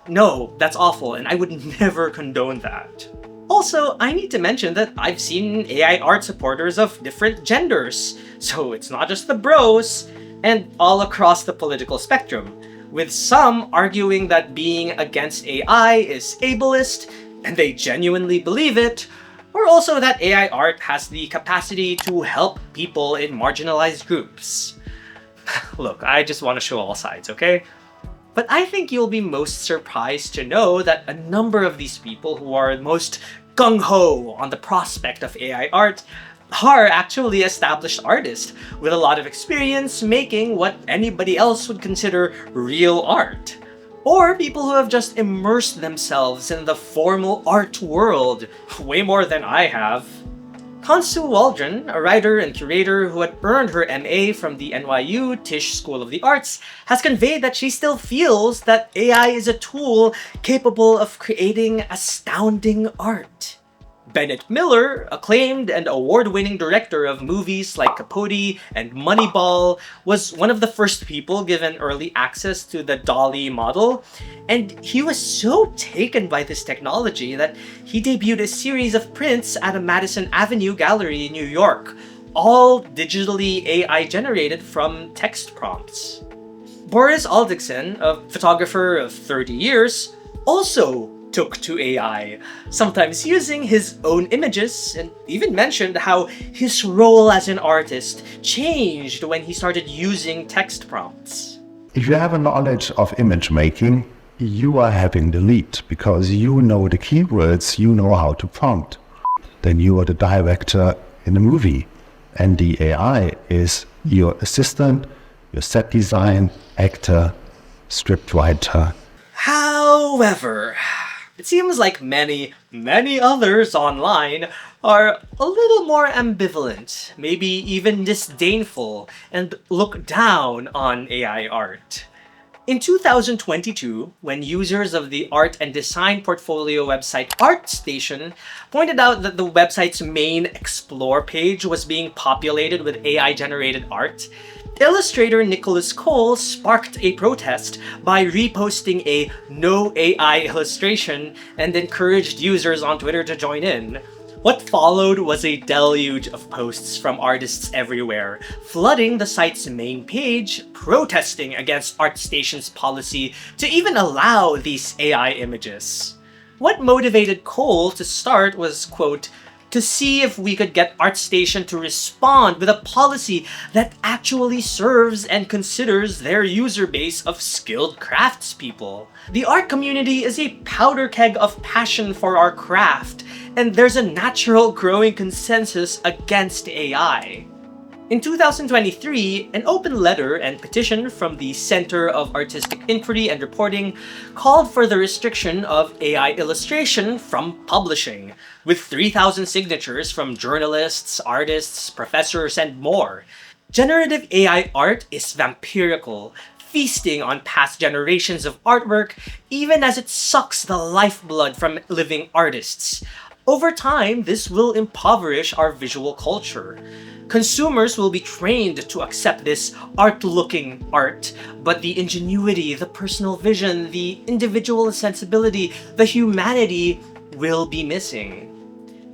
No, that's awful, and I would never condone that. Also, I need to mention that I've seen AI art supporters of different genders, so it's not just the bros, and all across the political spectrum, with some arguing that being against AI is ableist, and they genuinely believe it, or also that AI art has the capacity to help people in marginalized groups. Look, I just want to show all sides, okay? But I think you'll be most surprised to know that a number of these people who are most gung-ho on the prospect of AI art are actually established artists with a lot of experience making what anybody else would consider real art. Or people who have just immersed themselves in the formal art world, way more than I have. Consu Waldron, a writer and curator who had earned her MA from the NYU Tisch School of the Arts, has conveyed that she still feels that AI is a tool capable of creating astounding art. Bennett Miller, acclaimed and award-winning director of movies like Capote and Moneyball, was one of the first people given early access to the DALL-E model, and he was so taken by this technology that he debuted a series of prints at a Madison Avenue gallery in New York, all digitally AI-generated from text prompts. Boris Aldiksen, a photographer of 30 years, also took to AI, sometimes using his own images, and even mentioned how his role as an artist changed when he started using text prompts. If you have a knowledge of image making, you are having the lead because you know the keywords, you know how to prompt. Then you are the director in the movie, and the AI is your assistant, your set design, actor, script writer. However, it seems like many others online are a little more ambivalent, maybe even disdainful, and look down on AI art. In 2022, when users of the art and design portfolio website ArtStation pointed out that the website's main Explore page was being populated with AI-generated art, illustrator Nicholas Cole sparked a protest by reposting a no AI illustration and encouraged users on Twitter to join in. What followed was a deluge of posts from artists everywhere, flooding the site's main page, protesting against ArtStation's policy to even allow these AI images. What motivated Cole to start was, quote, to see if we could get ArtStation to respond with a policy that actually serves and considers their user base of skilled craftspeople. The art community is a powder keg of passion for our craft, and there's a natural growing consensus against AI. In 2023, an open letter and petition from the Center of Artistic Inquiry and Reporting called for the restriction of AI illustration from publishing, with 3,000 signatures from journalists, artists, professors, and more. Generative AI art is vampirical, feasting on past generations of artwork, even as it sucks the lifeblood from living artists. Over time, this will impoverish our visual culture. Consumers will be trained to accept this art-looking art, but the ingenuity, the personal vision, the individual sensibility, the humanity will be missing.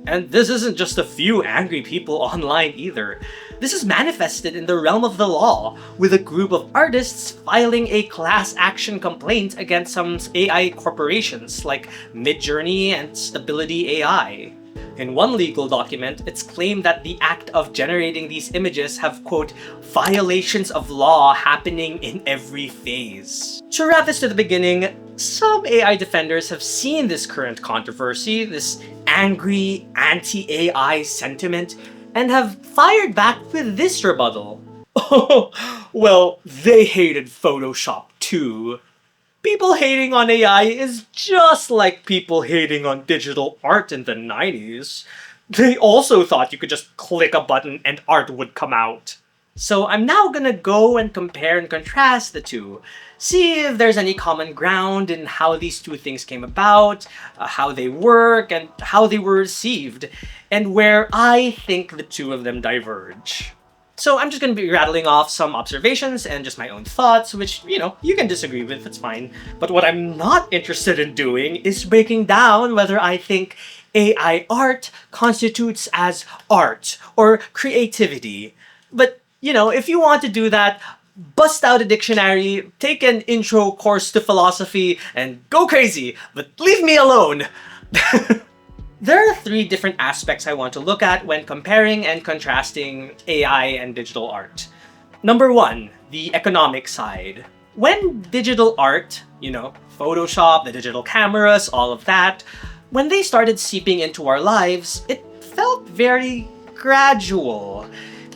And this isn't just a few angry people online either. This is manifested in the realm of the law, with a group of artists filing a class action complaint against some AI corporations like Midjourney and Stability AI. In one legal document, it's claimed that the act of generating these images have, quote, violations of law happening in every phase. To wrap this to the beginning, some AI defenders have seen this current controversy, this angry anti-AI sentiment, and have fired back with this rebuttal. Oh, well, they hated Photoshop too. People hating on AI is just like people hating on digital art in the 90s. They also thought you could just click a button and art would come out. So I'm now gonna go and compare and contrast the two, see if there's any common ground in how these two things came about, how they work, and how they were received, and where I think the two of them diverge. So I'm just going to be rattling off some observations and just my own thoughts, which, you can disagree with, that's fine. But what I'm not interested in doing is breaking down whether I think AI art constitutes as art or creativity. But, if you want to do that, bust out a dictionary, take an intro course to philosophy, and go crazy, but leave me alone. There are three different aspects I want to look at when comparing and contrasting AI and digital art. Number one, the economic side. When digital art, Photoshop, the digital cameras, all of that, when they started seeping into our lives, it felt very gradual.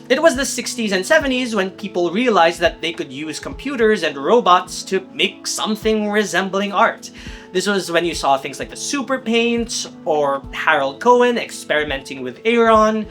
It was the 60s and 70s when people realized that they could use computers and robots to make something resembling art. This was when you saw things like the Super Paint or Harold Cohen experimenting with Aaron.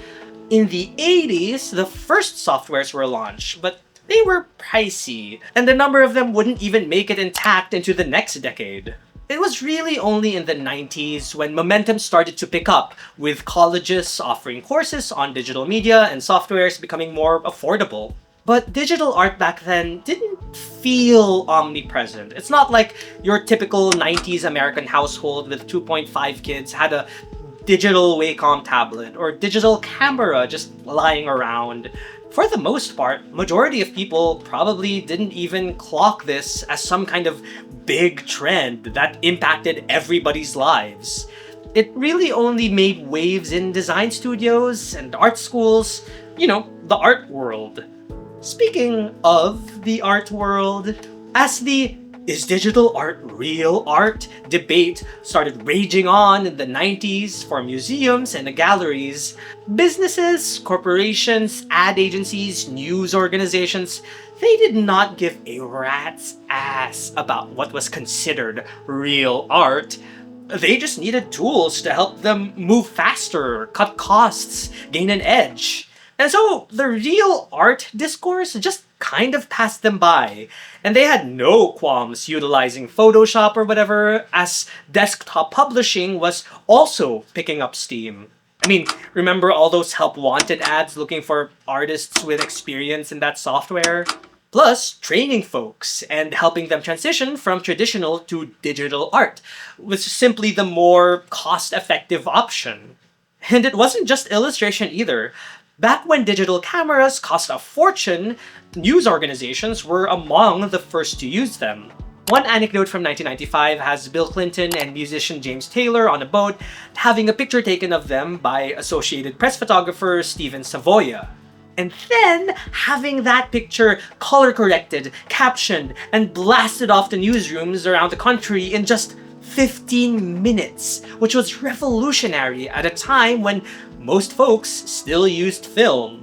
In the 80s, the first softwares were launched, but they were pricey, and a number of them wouldn't even make it intact into the next decade. It was really only in the 90s when momentum started to pick up, with colleges offering courses on digital media and softwares becoming more affordable. But digital art back then didn't feel omnipresent. It's not like your typical 90s American household with 2.5 kids had a digital Wacom tablet or digital camera just lying around. For the most part, majority of people probably didn't even clock this as some kind of big trend that impacted everybody's lives. It really only made waves in design studios and art schools, the art world. Speaking of the art world, as the "is digital art real art?" debate started raging on in the 90s for museums and galleries, businesses, corporations, ad agencies, news organizations, they did not give a rat's ass about what was considered real art. They just needed tools to help them move faster, cut costs, gain an edge. And so the real art discourse just kind of passed them by, and they had no qualms utilizing Photoshop or whatever, as desktop publishing was also picking up steam. I mean, remember all those help wanted ads looking for artists with experience in that software? Plus, training folks and helping them transition from traditional to digital art was simply the more cost-effective option. And it wasn't just illustration either. Back when digital cameras cost a fortune, news organizations were among the first to use them. One anecdote from 1995 has Bill Clinton and musician James Taylor on a boat having a picture taken of them by Associated Press photographer Steven Savoia. And then having that picture color-corrected, captioned, and blasted off to newsrooms around the country in just 15 minutes, which was revolutionary at a time when most folks still used film.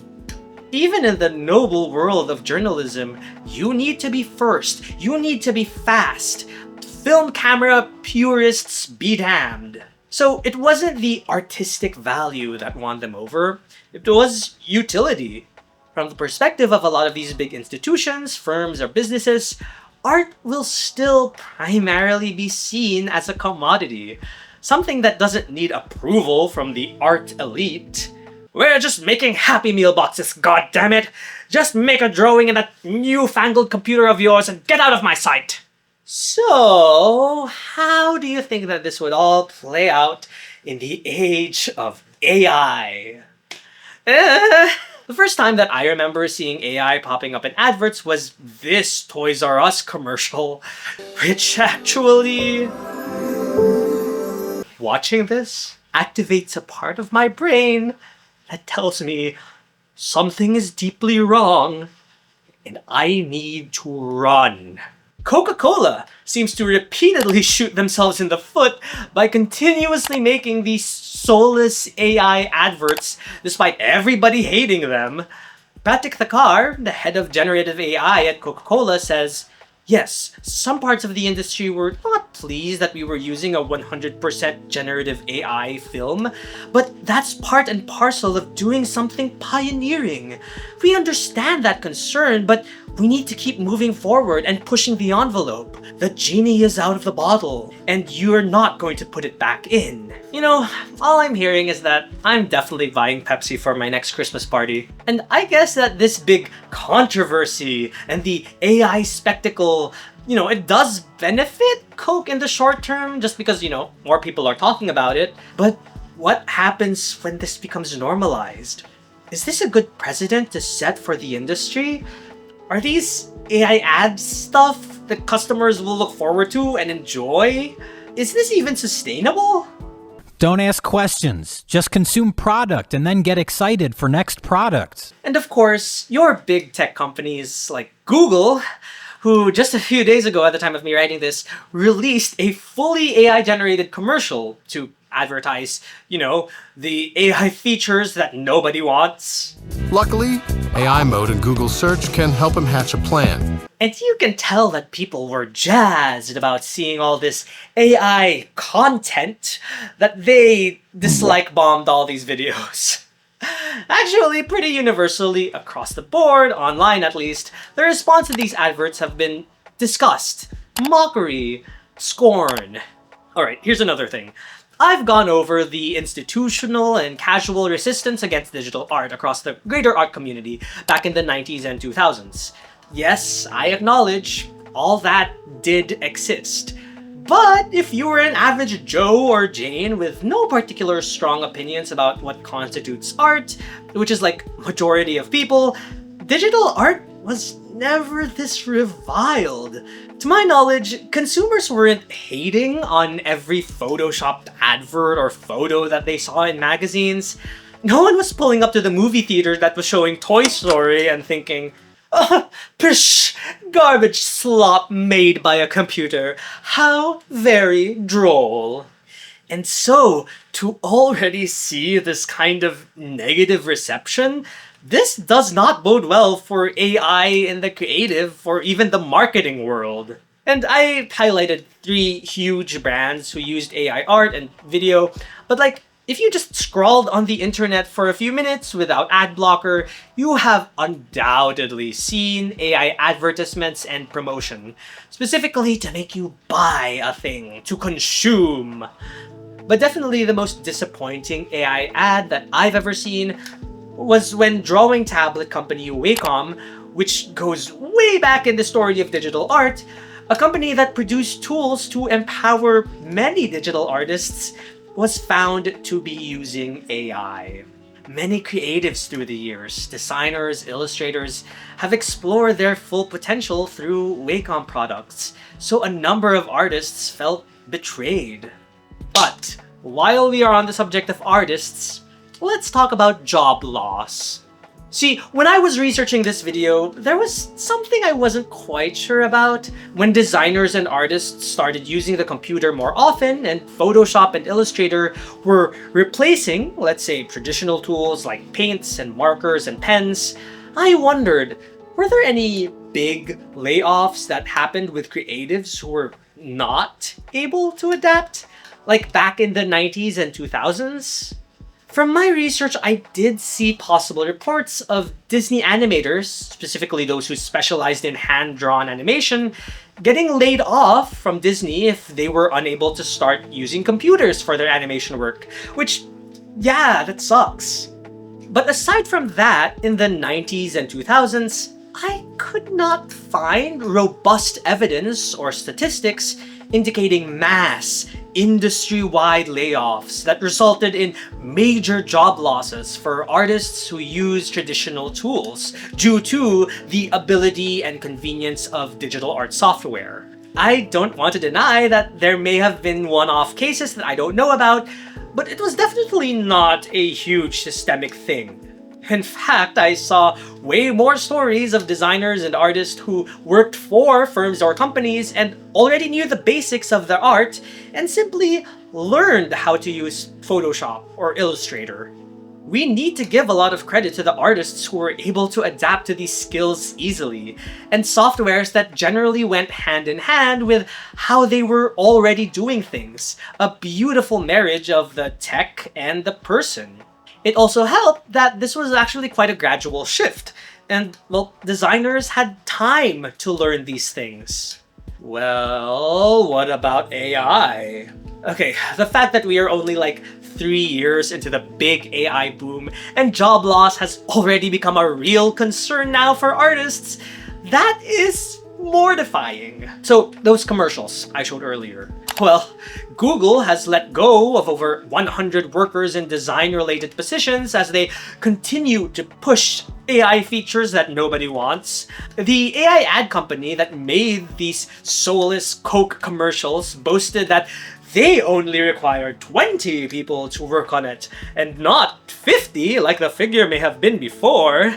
Even in the noble world of journalism, you need to be first, you need to be fast. Film camera purists be damned. So it wasn't the artistic value that won them over, it was utility. From the perspective of a lot of these big institutions, firms, or businesses, art will still primarily be seen as a commodity. Something that doesn't need approval from the art elite. We're just making Happy Meal boxes, goddammit! Just make a drawing in that newfangled computer of yours and get out of my sight! So, how do you think that this would all play out in the age of AI? The first time that I remember seeing AI popping up in adverts was this Toys R Us commercial, which actually... Watching this activates a part of my brain that tells me something is deeply wrong and I need to run. Coca-Cola seems to repeatedly shoot themselves in the foot by continuously making these soulless AI adverts despite everybody hating them. Pratik Thakar, the head of generative AI at Coca-Cola, says, yes, some parts of the industry were not pleased that we were using a 100% generative AI film, but that's part and parcel of doing something pioneering. We understand that concern, but we need to keep moving forward and pushing the envelope. The genie is out of the bottle, and you're not going to put it back in. All I'm hearing is that I'm definitely buying Pepsi for my next Christmas party. And I guess that this big controversy and the AI spectacle, it does benefit Coke in the short term just because, more people are talking about it. But what happens when this becomes normalized? Is this a good precedent to set for the industry? Are these AI ads stuff that customers will look forward to and enjoy? Is this even sustainable? Don't ask questions. Just consume product and then get excited for next product. And of course, your big tech companies like Google, who just a few days ago at the time of me writing this, released a fully AI-generated commercial to advertise, the AI features that nobody wants. Luckily, AI mode in Google search can help him hatch a plan. And you can tell that people were jazzed about seeing all this AI content that they dislike bombed all these videos. Actually, pretty universally across the board, online at least, the response to these adverts have been disgust, mockery, scorn. Alright, here's another thing. I've gone over the institutional and casual resistance against digital art across the greater art community back in the 90s and 2000s. Yes, I acknowledge all that did exist. But if you were an average Joe or Jane with no particular strong opinions about what constitutes art, which is like majority of people, digital art was never this reviled. To my knowledge, consumers weren't hating on every photoshopped advert or photo that they saw in magazines. No one was pulling up to the movie theater that was showing Toy Story and thinking, pish, garbage slop made by a computer. How very droll. And so, to already see this kind of negative reception, this does not bode well for AI in the creative or even the marketing world. And I highlighted 3 huge brands who used AI art and video, but if you just scrolled on the internet for a few minutes without ad blocker, you have undoubtedly seen AI advertisements and promotion, specifically to make you buy a thing, to consume. But definitely the most disappointing AI ad that I've ever seen was when drawing tablet company Wacom, which goes way back in the story of digital art, a company that produced tools to empower many digital artists, was found to be using AI. Many creatives through the years, designers, illustrators, have explored their full potential through Wacom products, so a number of artists felt betrayed. But while we are on the subject of artists, let's talk about job loss. See, when I was researching this video, there was something I wasn't quite sure about. When designers and artists started using the computer more often and Photoshop and Illustrator were replacing, let's say, traditional tools like paints and markers and pens, I wondered, were there any big layoffs that happened with creatives who were not able to adapt? Like back in the 90s and 2000s? From my research, I did see possible reports of Disney animators, specifically those who specialized in hand-drawn animation, getting laid off from Disney if they were unable to start using computers for their animation work, which, yeah, that sucks. But aside from that, in the 90s and 2000s, I could not find robust evidence or statistics indicating mass, industry-wide layoffs that resulted in major job losses for artists who use traditional tools due to the ability and convenience of digital art software. I don't want to deny that there may have been one-off cases that I don't know about, but it was definitely not a huge systemic thing. In fact, I saw way more stories of designers and artists who worked for firms or companies and already knew the basics of their art and simply learned how to use Photoshop or Illustrator. We need to give a lot of credit to the artists who were able to adapt to these skills easily, and softwares that generally went hand in hand with how they were already doing things, a beautiful marriage of the tech and the person. It also helped that this was actually quite a gradual shift, and, well, designers had time to learn these things. Well, what about AI? Okay, the fact that we are only 3 years into the big AI boom and job loss has already become a real concern now for artists, that is mortifying. So, those commercials I showed earlier. Well, Google has let go of over 100 workers in design-related positions as they continue to push AI features that nobody wants. The AI ad company that made these soulless Coke commercials boasted that they only require 20 people to work on it, and not 50 like the figure may have been before.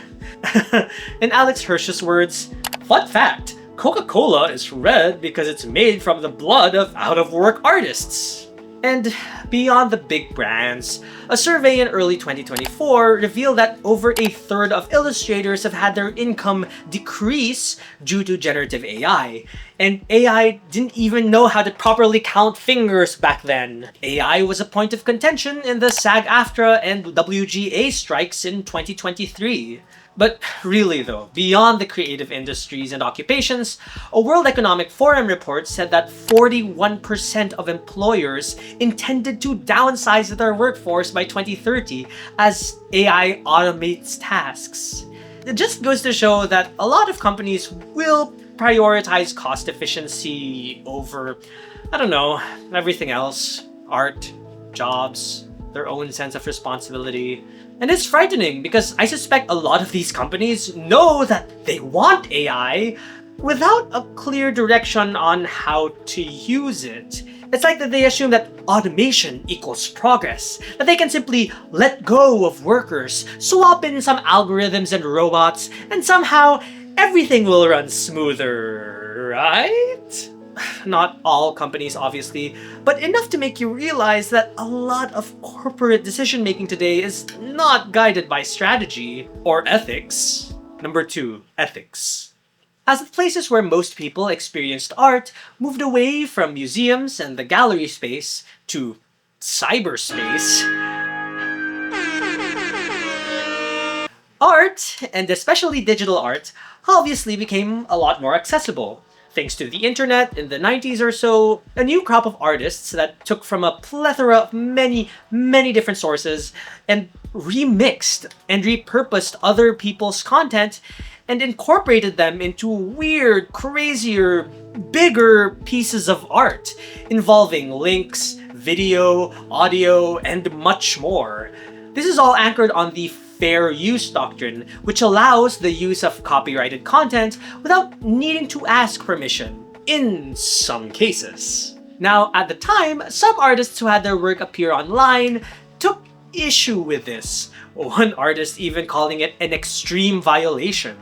In Alex Hirsch's words, fun fact, Coca-Cola is red because it's made from the blood of out-of-work artists. And beyond the big brands, a survey in early 2024 revealed that over a third of illustrators have had their income decrease due to generative AI. And AI didn't even know how to properly count fingers back then. AI was a point of contention in the SAG-AFTRA and WGA strikes in 2023. But really though, beyond the creative industries and occupations, a World Economic Forum report said that 41% of employers intended to downsize their workforce by 2030 as AI automates tasks. It just goes to show that a lot of companies will prioritize cost efficiency over, I don't know, everything else. Art, jobs, their own sense of responsibility. And it's frightening because I suspect a lot of these companies know that they want AI without a clear direction on how to use it. It's like that they assume that automation equals progress, that they can simply let go of workers, swap in some algorithms and robots, and somehow everything will run smoother, right? Not all companies, obviously, but enough to make you realize that a lot of corporate decision-making today is not guided by strategy or ethics. Number 2, ethics. As the places where most people experienced art moved away from museums and the gallery space to cyberspace, art, and especially digital art, obviously became a lot more accessible. Thanks to the internet in the 90s or so, a new crop of artists that took from a plethora of many different sources and remixed and repurposed other people's content and incorporated them into weird, crazier, bigger pieces of art involving links, video, audio, and much more. This is all anchored on the fair use doctrine, which allows the use of copyrighted content without needing to ask permission, in some cases. Now, at the time, some artists who had their work appear online took issue with this, one artist even calling it an extreme violation.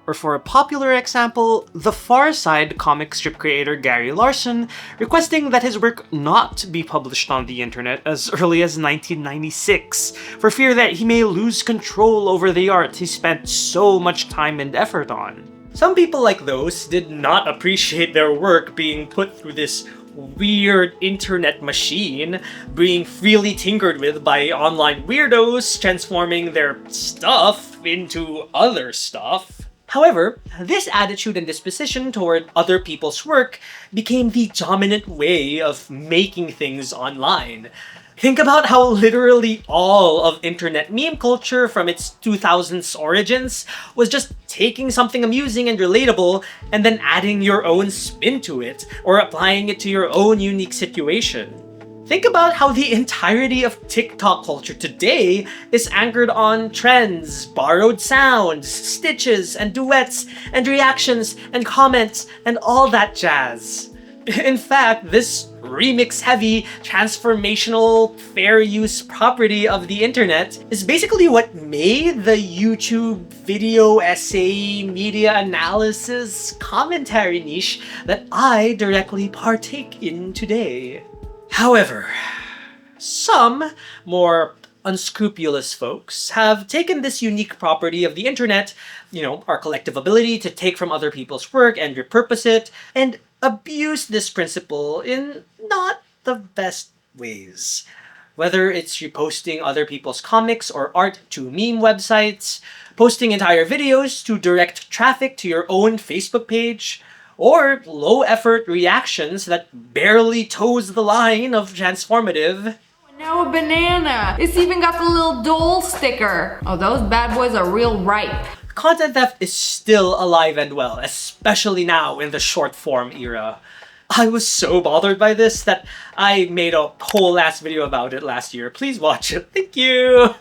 Or for a popular example, the Far Side comic strip creator Gary Larson requesting that his work not be published on the internet as early as 1996 for fear that he may lose control over the art he spent so much time and effort on. Some people like those did not appreciate their work being put through this weird internet machine, being freely tinkered with by online weirdos, transforming their stuff into other stuff. However, this attitude and disposition toward other people's work became the dominant way of making things online. Think about how literally all of internet meme culture from its 2000s origins was just taking something amusing and relatable and then adding your own spin to it or applying it to your own unique situation. Think about how the entirety of TikTok culture today is anchored on trends, borrowed sounds, stitches, and duets, and reactions, and comments, and all that jazz. In fact, this remix-heavy, transformational, fair use property of the internet is basically what made the YouTube video essay media analysis commentary niche that I directly partake in today. However, some more unscrupulous folks have taken this unique property of the internet, our collective ability to take from other people's work and repurpose it, and abused this principle in not the best ways. Whether it's reposting other people's comics or art to meme websites, posting entire videos to direct traffic to your own Facebook page, or low-effort reactions that barely toes the line of transformative. Now a banana! It's even got the little Dole sticker! Oh, those bad boys are real ripe. Content theft is still alive and well, especially now in the short-form era. I was so bothered by this that I made a whole ass video about it last year. Please watch it. Thank you!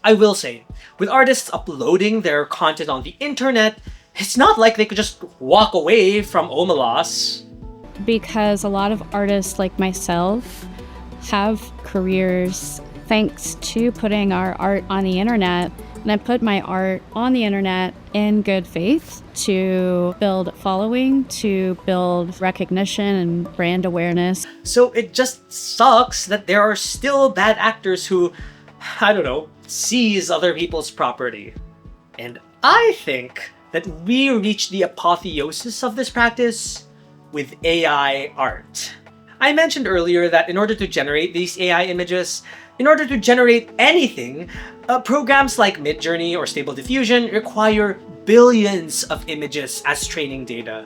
I will say, with artists uploading their content on the internet, it's not like they could just walk away from Omelas. Because a lot of artists like myself have careers thanks to putting our art on the internet. And I put my art on the internet in good faith to build following, to build recognition and brand awareness. So it just sucks that there are still bad actors who, I don't know, seize other people's property. And I think that we reached the apotheosis of this practice with AI art. I mentioned earlier that in order to generate these AI images, in order to generate anything, programs like Midjourney or Stable Diffusion require billions of images as training data.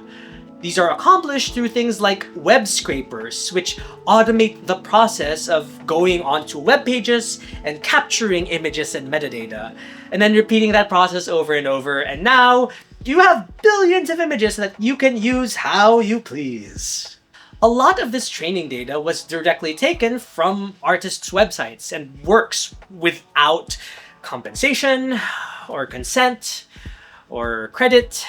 These are accomplished through things like web scrapers, which automate the process of going onto web pages and capturing images and metadata, and then repeating that process over and over, and now you have billions of images that you can use how you please. A lot of this training data was directly taken from artists' websites and works without compensation or consent or credit.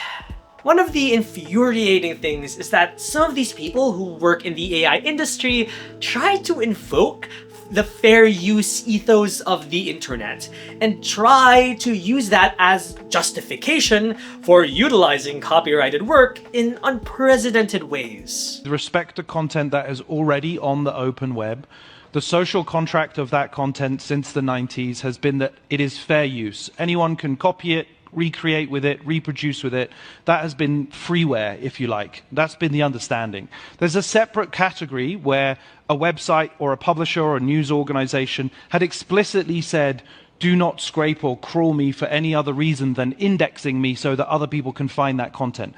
One of the infuriating things is that some of these people who work in the AI industry try to invoke the fair use ethos of the internet and try to use that as justification for utilizing copyrighted work in unprecedented ways. Respect the content that is already on the open web. The social contract of that content since the 90s has been that it is fair use. Anyone can copy it, recreate with it, reproduce with it. That has been freeware, if you like. That's been the understanding. There's a separate category where a website or a publisher or a news organization had explicitly said, do not scrape or crawl me for any other reason than indexing me so that other people can find that content.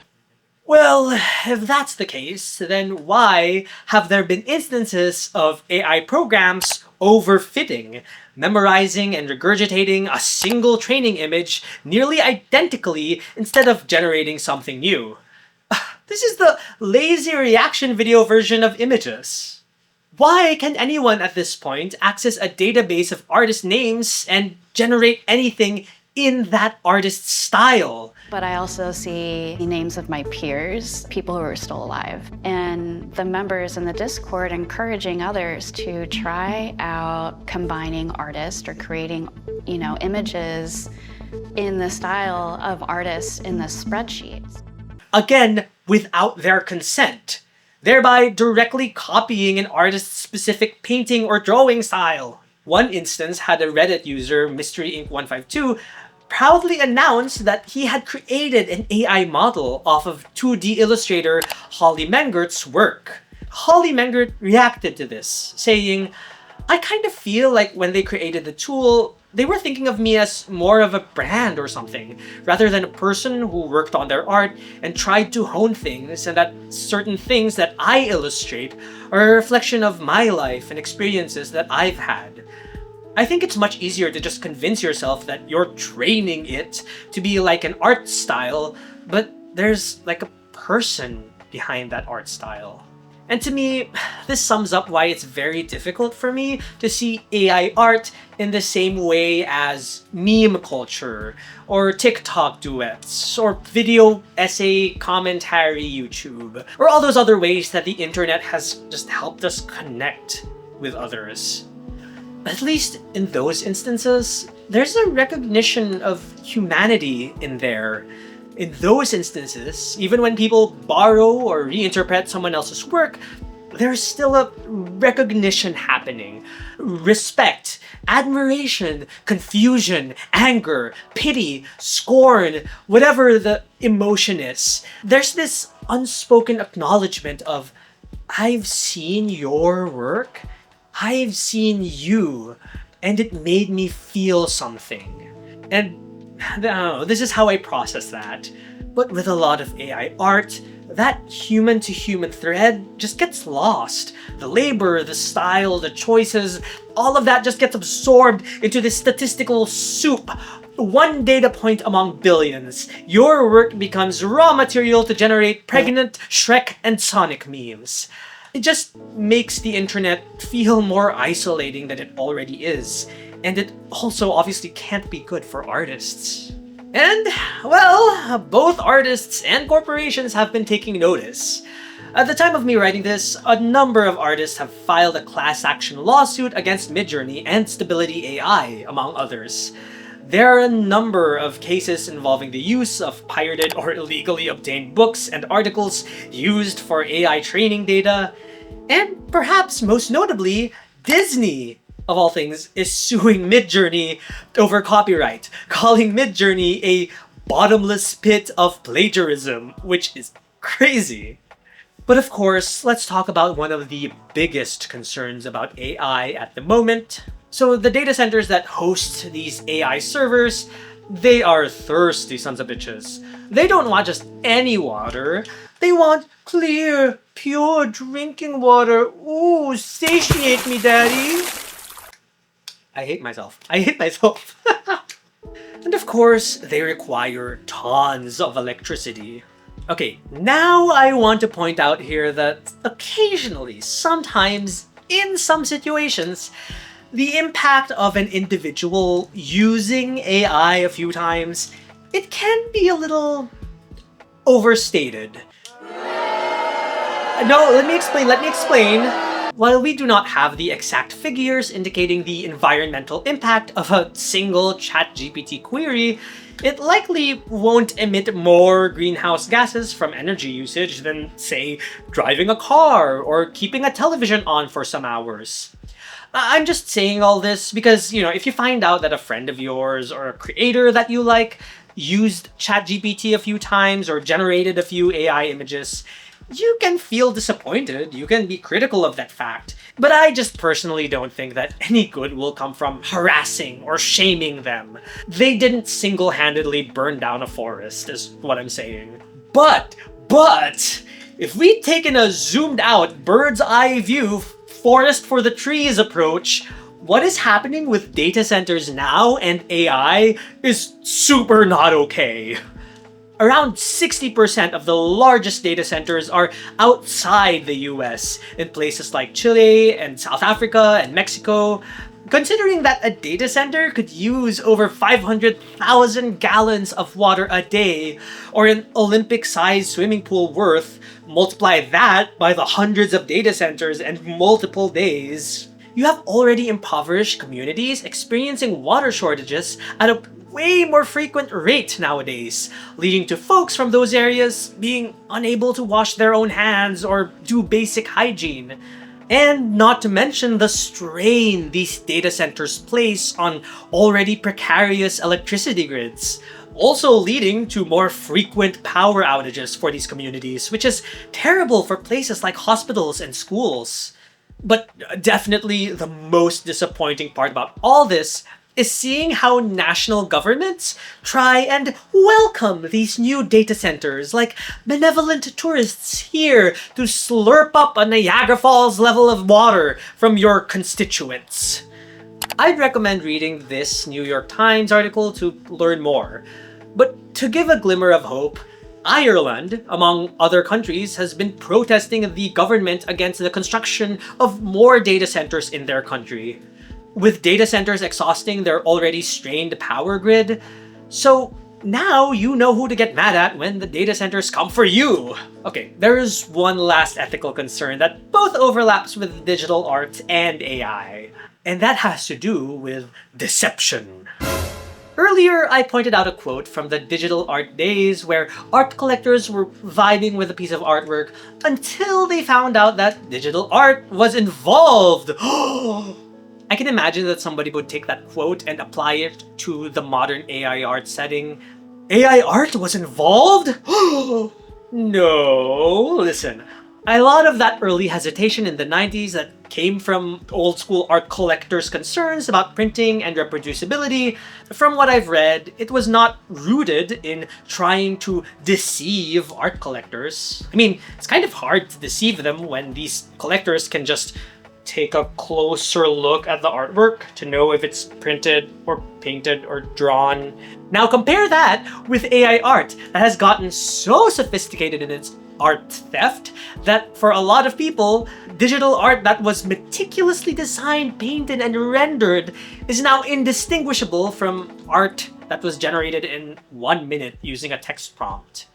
Well, if that's the case, then why have there been instances of AI programs overfitting, memorizing and regurgitating a single training image nearly identically instead of generating something new? This is the lazy reaction video version of images. Why can anyone at this point access a database of artist names and generate anything in that artist's style? But I also see the names of my peers, people who are still alive, and the members in the Discord encouraging others to try out combining artists or creating, images in the style of artists in the spreadsheets. Again, Without their consent, thereby directly copying an artist's specific painting or drawing style. One instance had a Reddit user, MysteryInc152, proudly announced that he had created an AI model off of 2D illustrator Holly Mengert's work. Holly Mengert reacted to this, saying, I kind of feel like when they created the tool, they were thinking of me as more of a brand or something, rather than a person who worked on their art and tried to hone things, and that certain things that I illustrate are a reflection of my life and experiences that I've had. I think it's much easier to just convince yourself that you're training it to be like an art style, but there's like a person behind that art style. And to me, this sums up why it's very difficult for me to see AI art in the same way as meme culture, or TikTok duets, or video essay commentary YouTube, or all those other ways that the internet has just helped us connect with others. At least in those instances, there's a recognition of humanity in there. In those instances, even when people borrow or reinterpret someone else's work, there's still a recognition happening. Respect, admiration, confusion, anger, pity, scorn, whatever the emotion is. There's this unspoken acknowledgement of, I've seen your work, I've seen you, and it made me feel something. And I don't know, this is how I process that. But with a lot of AI art, that human-to-human thread just gets lost. The labor, the style, the choices, all of that just gets absorbed into this statistical soup. One data point among billions. Your work becomes raw material to generate pregnant Shrek and Sonic memes. It just makes the internet feel more isolating than it already is. And it also obviously can't be good for artists. And, well, both artists and corporations have been taking notice. At the time of me writing this, a number of artists have filed a class action lawsuit against Midjourney and Stability AI, among others. There are a number of cases involving the use of pirated or illegally obtained books and articles used for AI training data, and perhaps most notably, Disney, of all things, is suing Midjourney over copyright, calling Midjourney a bottomless pit of plagiarism, which is crazy. But of course, let's talk about one of the biggest concerns about AI at the moment. So the data centers that host these AI servers, they are thirsty sons of bitches. They don't want just any water. They want clear, pure drinking water. Ooh, satiate me, daddy. I hate myself. And of course, they require tons of electricity. Okay, now I want to point out here that occasionally, sometimes, in some situations, the impact of an individual using AI a few times, it can be a little overstated. No, let me explain. While we do not have the exact figures indicating the environmental impact of a single ChatGPT query, it likely won't emit more greenhouse gases from energy usage than, say, driving a car or keeping a television on for some hours. I'm just saying all this because, if you find out that a friend of yours or a creator that you like used ChatGPT a few times or generated a few AI images, you can feel disappointed, you can be critical of that fact, but I just personally don't think that any good will come from harassing or shaming them. They didn't single-handedly burn down a forest, is what I'm saying. But, if we'd taken a zoomed-out, bird's-eye view, forest for the trees approach, what is happening with data centers now and AI is super not okay. Around 60% of the largest data centers are outside the US, in places like Chile and South Africa and Mexico. Considering that a data center could use over 500,000 gallons of water a day, or an Olympic-sized swimming pool worth, multiply that by the hundreds of data centers and multiple days, you have already impoverished communities experiencing water shortages at a way more frequent rate nowadays, leading to folks from those areas being unable to wash their own hands or do basic hygiene. And not to mention the strain these data centers place on already precarious electricity grids, also leading to more frequent power outages for these communities, which is terrible for places like hospitals and schools. But definitely the most disappointing part about all this is seeing how national governments try and welcome these new data centers like benevolent tourists here to slurp up a Niagara Falls level of water from your constituents. I'd recommend reading this New York Times article to learn more. But to give a glimmer of hope, Ireland, among other countries, has been protesting the government against the construction of more data centers in their country, with data centers exhausting their already strained power grid. So now you know who to get mad at when the data centers come for you. Okay, there is one last ethical concern that both overlaps with digital art and AI, and that has to do with deception. Earlier, I pointed out a quote from the digital art days where art collectors were vibing with a piece of artwork until they found out that digital art was involved. I can imagine that somebody would take that quote and apply it to the modern AI art setting. AI art was involved? No, listen. A lot of that early hesitation in the 90s that came from old school art collectors' concerns about printing and reproducibility, from what I've read, it was not rooted in trying to deceive art collectors. I mean, it's kind of hard to deceive them when these collectors can just take a closer look at the artwork to know if it's printed or painted or drawn. Now compare that with AI art that has gotten so sophisticated in its art theft that for a lot of people, digital art that was meticulously designed, painted, and rendered is now indistinguishable from art that was generated in 1 minute using a text prompt.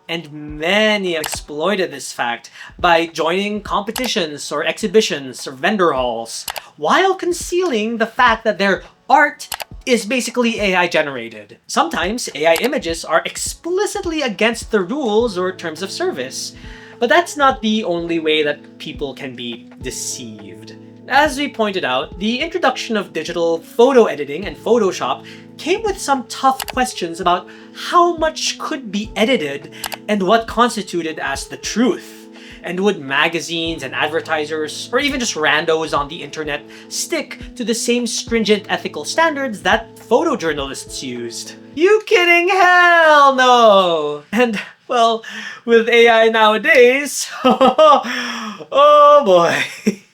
And many exploited this fact by joining competitions or exhibitions or vendor halls while concealing the fact that their art is basically AI generated. Sometimes AI images are explicitly against the rules or terms of service. But that's not the only way that people can be deceived. As we pointed out, the introduction of digital photo editing and Photoshop came with some tough questions about how much could be edited and what constituted as the truth. And would magazines and advertisers, or even just randos on the internet, stick to the same stringent ethical standards that photojournalists used? You kidding? Hell no! And, well, with AI nowadays, oh boy.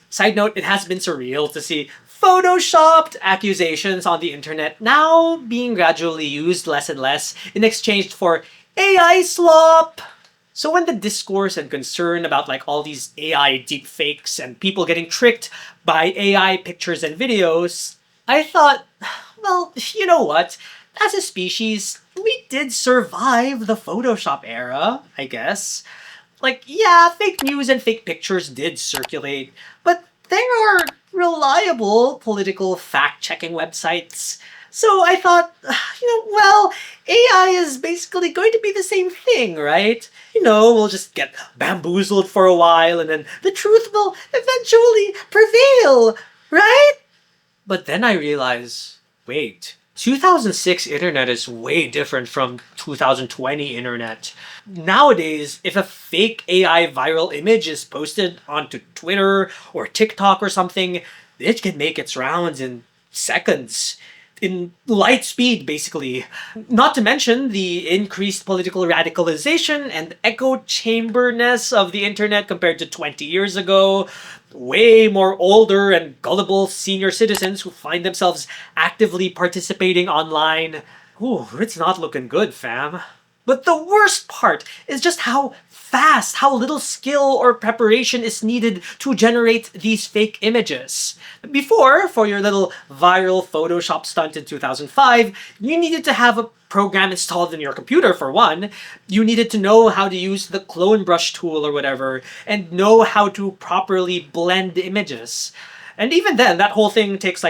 Side note, it has been surreal to see photoshopped accusations on the internet now being gradually used less and less in exchange for AI slop. So when the discourse and concern about like all these AI deepfakes and people getting tricked by AI pictures and videos, I thought, well, you know what? As a species, we did survive the Photoshop era, I guess. Like, yeah, fake news and fake pictures did circulate, but there are reliable political fact-checking websites. So I thought, well, AI is basically going to be the same thing, right? We'll just get bamboozled for a while and then the truth will eventually prevail, right? But then I realized, wait, 2006 internet is way different from 2020 internet. Nowadays, if a fake AI viral image is posted onto Twitter or TikTok or something, it can make its rounds in seconds. In light speed, basically. Not to mention the increased political radicalization and echo chamberness of the internet compared to 20 years ago. Way more older and gullible senior citizens who find themselves actively participating online. Ooh, it's not looking good, fam. But the worst part is just how fast, how little skill or preparation is needed to generate these fake images. Before, for your little viral Photoshop stunt in 2005, you needed to have a program installed in your computer for one. You needed to know how to use the clone brush tool or whatever, and know how to properly blend images. And even then, that whole thing takes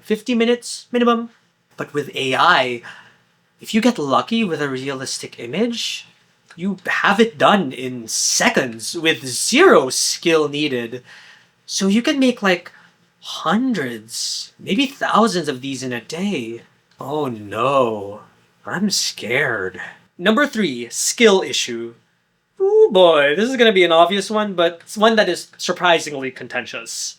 50 minutes minimum? But with AI, if you get lucky with a realistic image, you have it done in seconds with zero skill needed. So you can make hundreds, maybe thousands of these in a day. Oh no, I'm scared. Number 3, skill issue. Ooh boy, this is gonna be an obvious one, but it's one that is surprisingly contentious.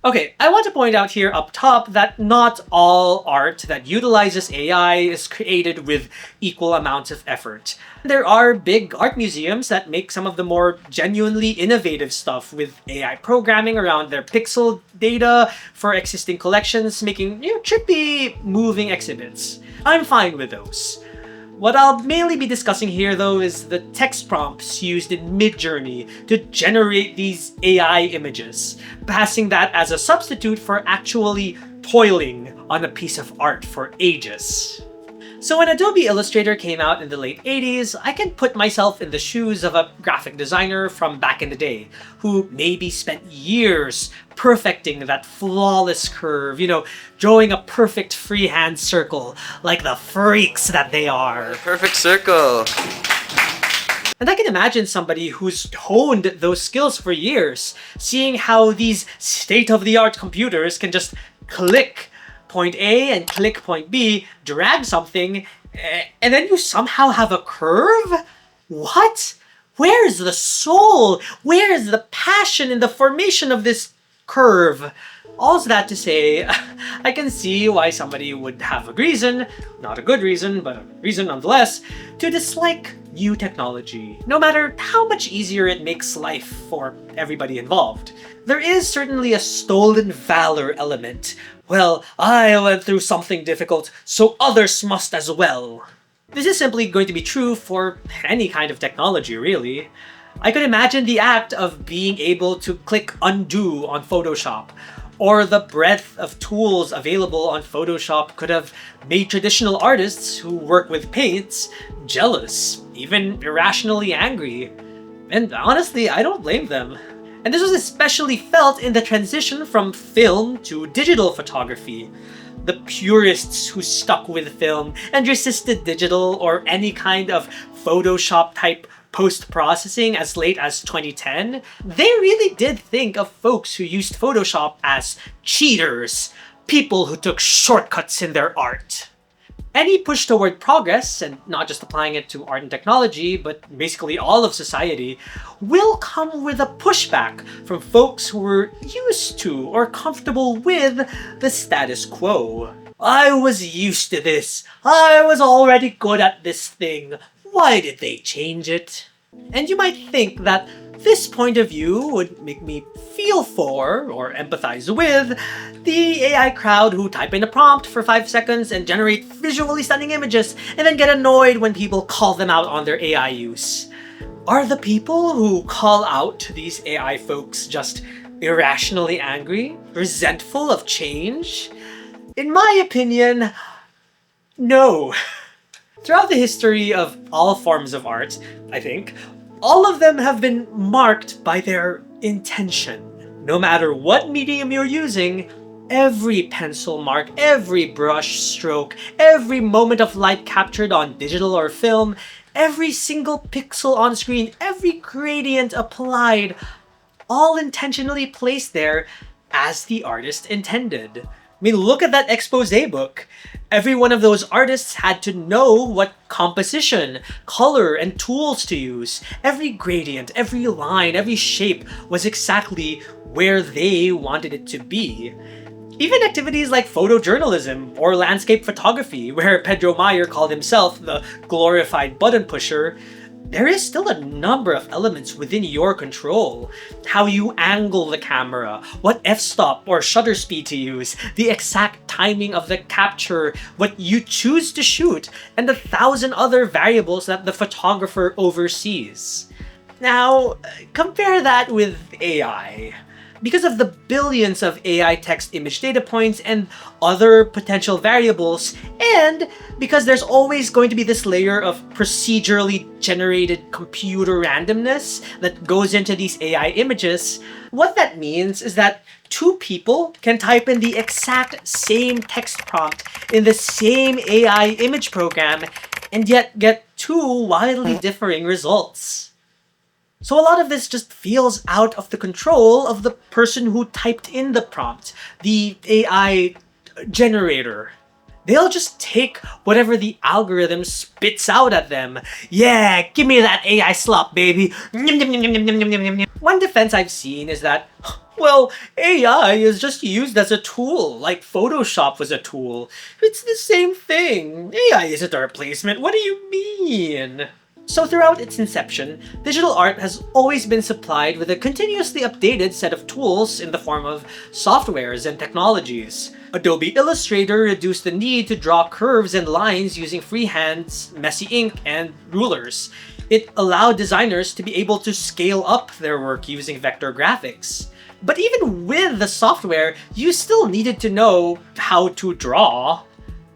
Okay, I want to point out here up top that not all art that utilizes AI is created with equal amounts of effort. There are big art museums that make some of the more genuinely innovative stuff with AI programming around their pixel data for existing collections, making trippy, moving exhibits. I'm fine with those. What I'll mainly be discussing here, though, is the text prompts used in Midjourney to generate these AI images, passing that as a substitute for actually toiling on a piece of art for ages. So when Adobe Illustrator came out in the late 80s, I can put myself in the shoes of a graphic designer from back in the day, who maybe spent years perfecting that flawless curve, drawing a perfect freehand circle, like the freaks that they are. Perfect circle. And I can imagine somebody who's honed those skills for years, seeing how these state-of-the-art computers can just click point A and click point B, drag something, and then you somehow have a curve? What? Where's the soul? Where's the passion in the formation of this curve? All's that to say, I can see why somebody would have a reason, not a good reason, but a reason nonetheless, to dislike new technology, no matter how much easier it makes life for everybody involved. There is certainly a stolen valor element. Well, I went through something difficult, so others must as well. This is simply going to be true for any kind of technology, really. I could imagine the act of being able to click undo on Photoshop, or the breadth of tools available on Photoshop could have made traditional artists who work with paints jealous, even irrationally angry. And honestly, I don't blame them. And this was especially felt in the transition from film to digital photography. The purists who stuck with film and resisted digital or any kind of Photoshop type post-processing as late as 2010, they really did think of folks who used Photoshop as cheaters, people who took shortcuts in their art. Any push toward progress, and not just applying it to art and technology, but basically all of society, will come with a pushback from folks who were used to or comfortable with the status quo. I was used to this. I was already good at this thing. Why did they change it? And you might think that this point of view would make me feel for, or empathize with, the AI crowd who type in a prompt for 5 seconds and generate visually stunning images and then get annoyed when people call them out on their AI use. Are the people who call out these AI folks just irrationally angry, resentful of change? In my opinion, no. Throughout the history of all forms of art, I think, all of them have been marked by their intention. No matter what medium you're using, every pencil mark, every brush stroke, every moment of light captured on digital or film, every single pixel on screen, every gradient applied, all intentionally placed there as the artist intended. I mean, look at that expose book. Every one of those artists had to know what composition, color, and tools to use. Every gradient, every line, every shape was exactly where they wanted it to be. Even activities like photojournalism or landscape photography, where Pedro Mayer called himself the glorified button pusher, there is still a number of elements within your control. How you angle the camera, what f-stop or shutter speed to use, the exact timing of the capture, what you choose to shoot, and 1,000 other variables that the photographer oversees. Now, compare that with AI. Because of the billions of AI text image data points and other potential variables, and because there's always going to be this layer of procedurally generated computer randomness that goes into these AI images, what that means is that two people can type in the exact same text prompt in the same AI image program and yet get two wildly differing results. So a lot of this just feels out of the control of the person who typed in the prompt, the AI generator. They'll just take whatever the algorithm spits out at them. Yeah, give me that AI slop, baby. One defense I've seen is that, well, AI is just used as a tool, like Photoshop was a tool. It's the same thing. AI isn't a replacement. What do you mean? So throughout its inception, digital art has always been supplied with a continuously updated set of tools in the form of softwares and technologies. Adobe Illustrator reduced the need to draw curves and lines using freehands, messy ink, and rulers. It allowed designers to be able to scale up their work using vector graphics. But even with the software, you still needed to know how to draw.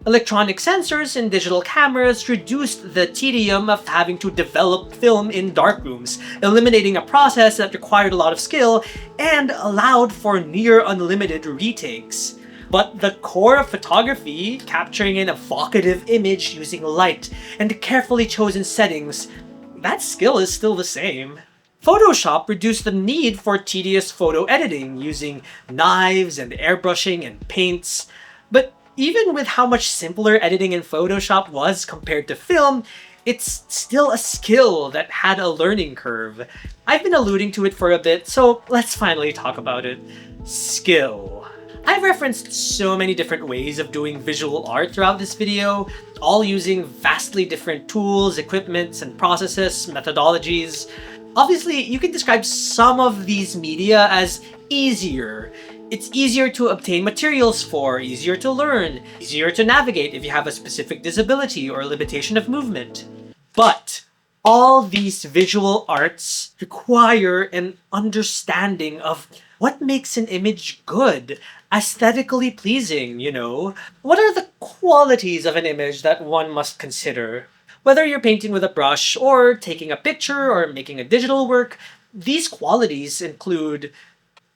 Electronic sensors and digital cameras reduced the tedium of having to develop film in darkrooms, eliminating a process that required a lot of skill and allowed for near unlimited retakes. But the core of photography, capturing an evocative image using light and carefully chosen settings, that skill is still the same. Photoshop reduced the need for tedious photo editing using knives and airbrushing and paints, but even with how much simpler editing in Photoshop was compared to film, it's still a skill that had a learning curve. I've been alluding to it for a bit, so let's finally talk about it. Skill. I've referenced so many different ways of doing visual art throughout this video, all using vastly different tools, equipments, and processes, methodologies. Obviously, you can describe some of these media as easier. It's easier to obtain materials for, easier to learn, easier to navigate if you have a specific disability or limitation of movement. But all these visual arts require an understanding of what makes an image good, aesthetically pleasing, you know? What are the qualities of an image that one must consider? Whether you're painting with a brush or taking a picture or making a digital work, these qualities include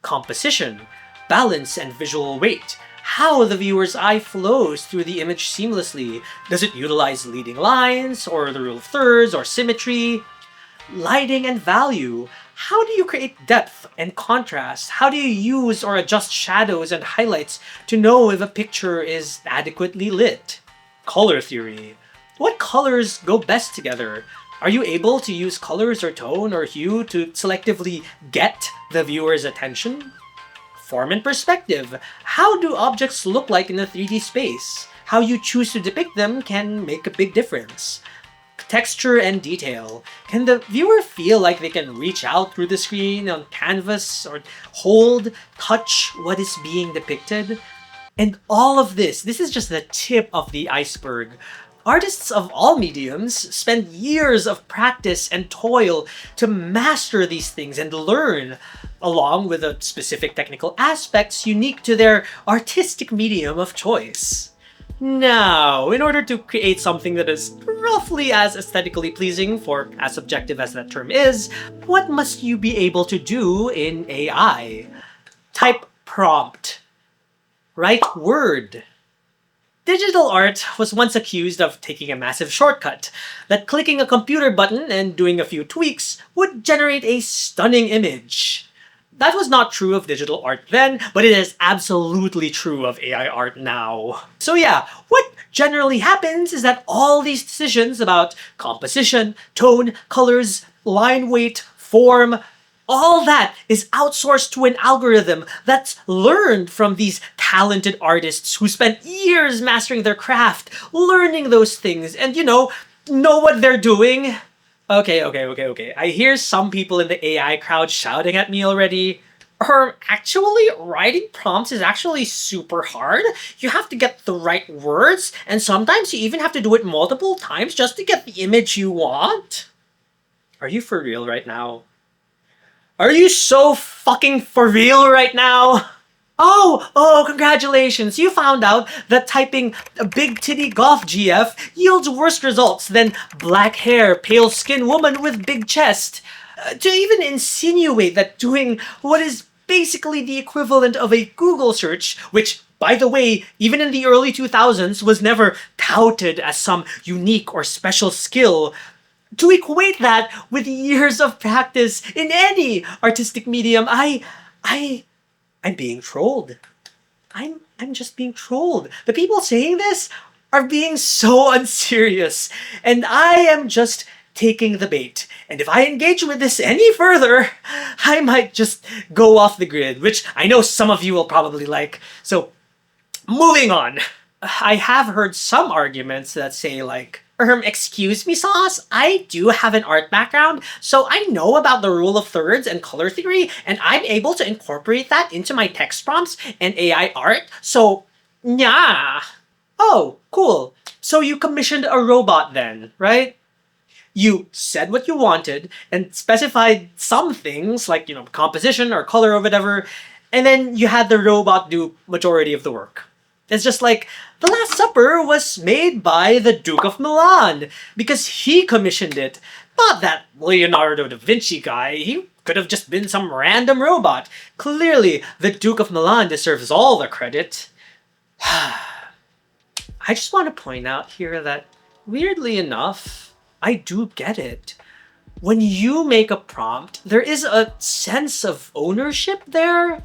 composition, balance, and visual weight. How the viewer's eye flows through the image seamlessly. Does it utilize leading lines, or the rule of thirds, or symmetry? Lighting and value. How do you create depth and contrast? How do you use or adjust shadows and highlights to know if a picture is adequately lit? Color theory. What colors go best together? Are you able to use colors or tone or hue to selectively get the viewer's attention? Form and perspective. How do objects look like in a 3D space? How you choose to depict them can make a big difference. Texture and detail. Can the viewer feel like they can reach out through the screen on canvas or hold, touch what is being depicted? And all of this is just the tip of the iceberg. Artists of all mediums spend years of practice and toil to master these things and learn, along with the specific technical aspects unique to their artistic medium of choice. Now, in order to create something that is roughly as aesthetically pleasing, for as subjective as that term is, what must you be able to do in AI? Type prompt. Write word. Digital art was once accused of taking a massive shortcut, that clicking a computer button and doing a few tweaks would generate a stunning image. That was not true of digital art then, but it is absolutely true of AI art now. So yeah, what generally happens is that all these decisions about composition, tone, colors, line weight, form, all that is outsourced to an algorithm that's learned from these talented artists who spent years mastering their craft, learning those things, and know what they're doing. Okay. I hear some people in the AI crowd shouting at me already. Actually, writing prompts is actually super hard. You have to get the right words, and sometimes you even have to do it multiple times just to get the image you want. Are you for real right now? Are you so fucking for real right now? Oh, congratulations. You found out that typing a big titty golf GF yields worse results than black hair, pale skin woman with big chest. To even insinuate that doing what is basically the equivalent of a Google search, which, by the way, even in the early 2000s was never touted as some unique or special skill, to equate that with years of practice in any artistic medium, I'm being trolled. I'm just being trolled. The people saying this are being so unserious, and I am just taking the bait. And if I engage with this any further, I might just go off the grid, which I know some of you will probably like. So, moving on. I have heard some arguments that say like, excuse me, Sauce, I do have an art background, so I know about the rule of thirds and color theory, and I'm able to incorporate that into my text prompts and AI art, so, yeah. Oh, cool. So you commissioned a robot then, right? You said what you wanted and specified some things like, composition or color or whatever, and then you had the robot do majority of the work. It's just like, The Last Supper was made by the Duke of Milan because he commissioned it. Not that Leonardo da Vinci guy. He could have just been some random robot. Clearly, the Duke of Milan deserves all the credit. I just want to point out here that, weirdly enough, I do get it. When you make a prompt, there is a sense of ownership there.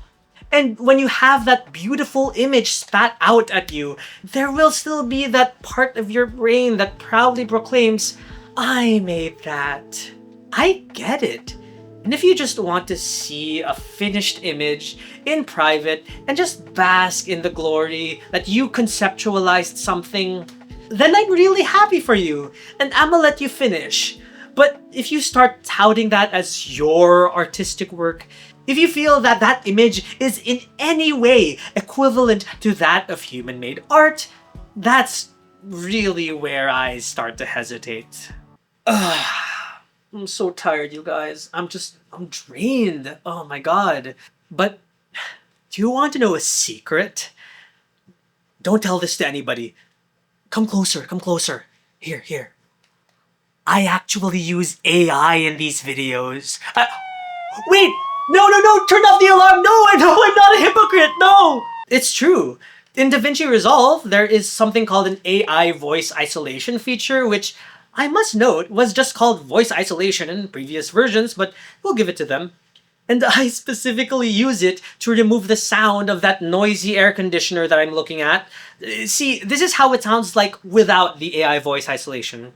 And when you have that beautiful image spat out at you, there will still be that part of your brain that proudly proclaims, I made that. I get it. And if you just want to see a finished image in private and just bask in the glory that you conceptualized something, then I'm really happy for you, and I'ma let you finish. But if you start touting that as your artistic work, if you feel that that image is in any way equivalent to that of human-made art, that's really where I start to hesitate. I'm so tired, you guys. I'm drained. Oh my god. But do you want to know a secret? Don't tell this to anybody. Come closer, come closer. Here. I actually use AI in these videos. Wait! No! Turn off the alarm! No, I'm not a hypocrite! No! It's true. In DaVinci Resolve, there is something called an AI voice isolation feature, which I must note was just called voice isolation in previous versions, but we'll give it to them. And I specifically use it to remove the sound of that noisy air conditioner that I'm looking at. See, this is how it sounds like without the AI voice isolation.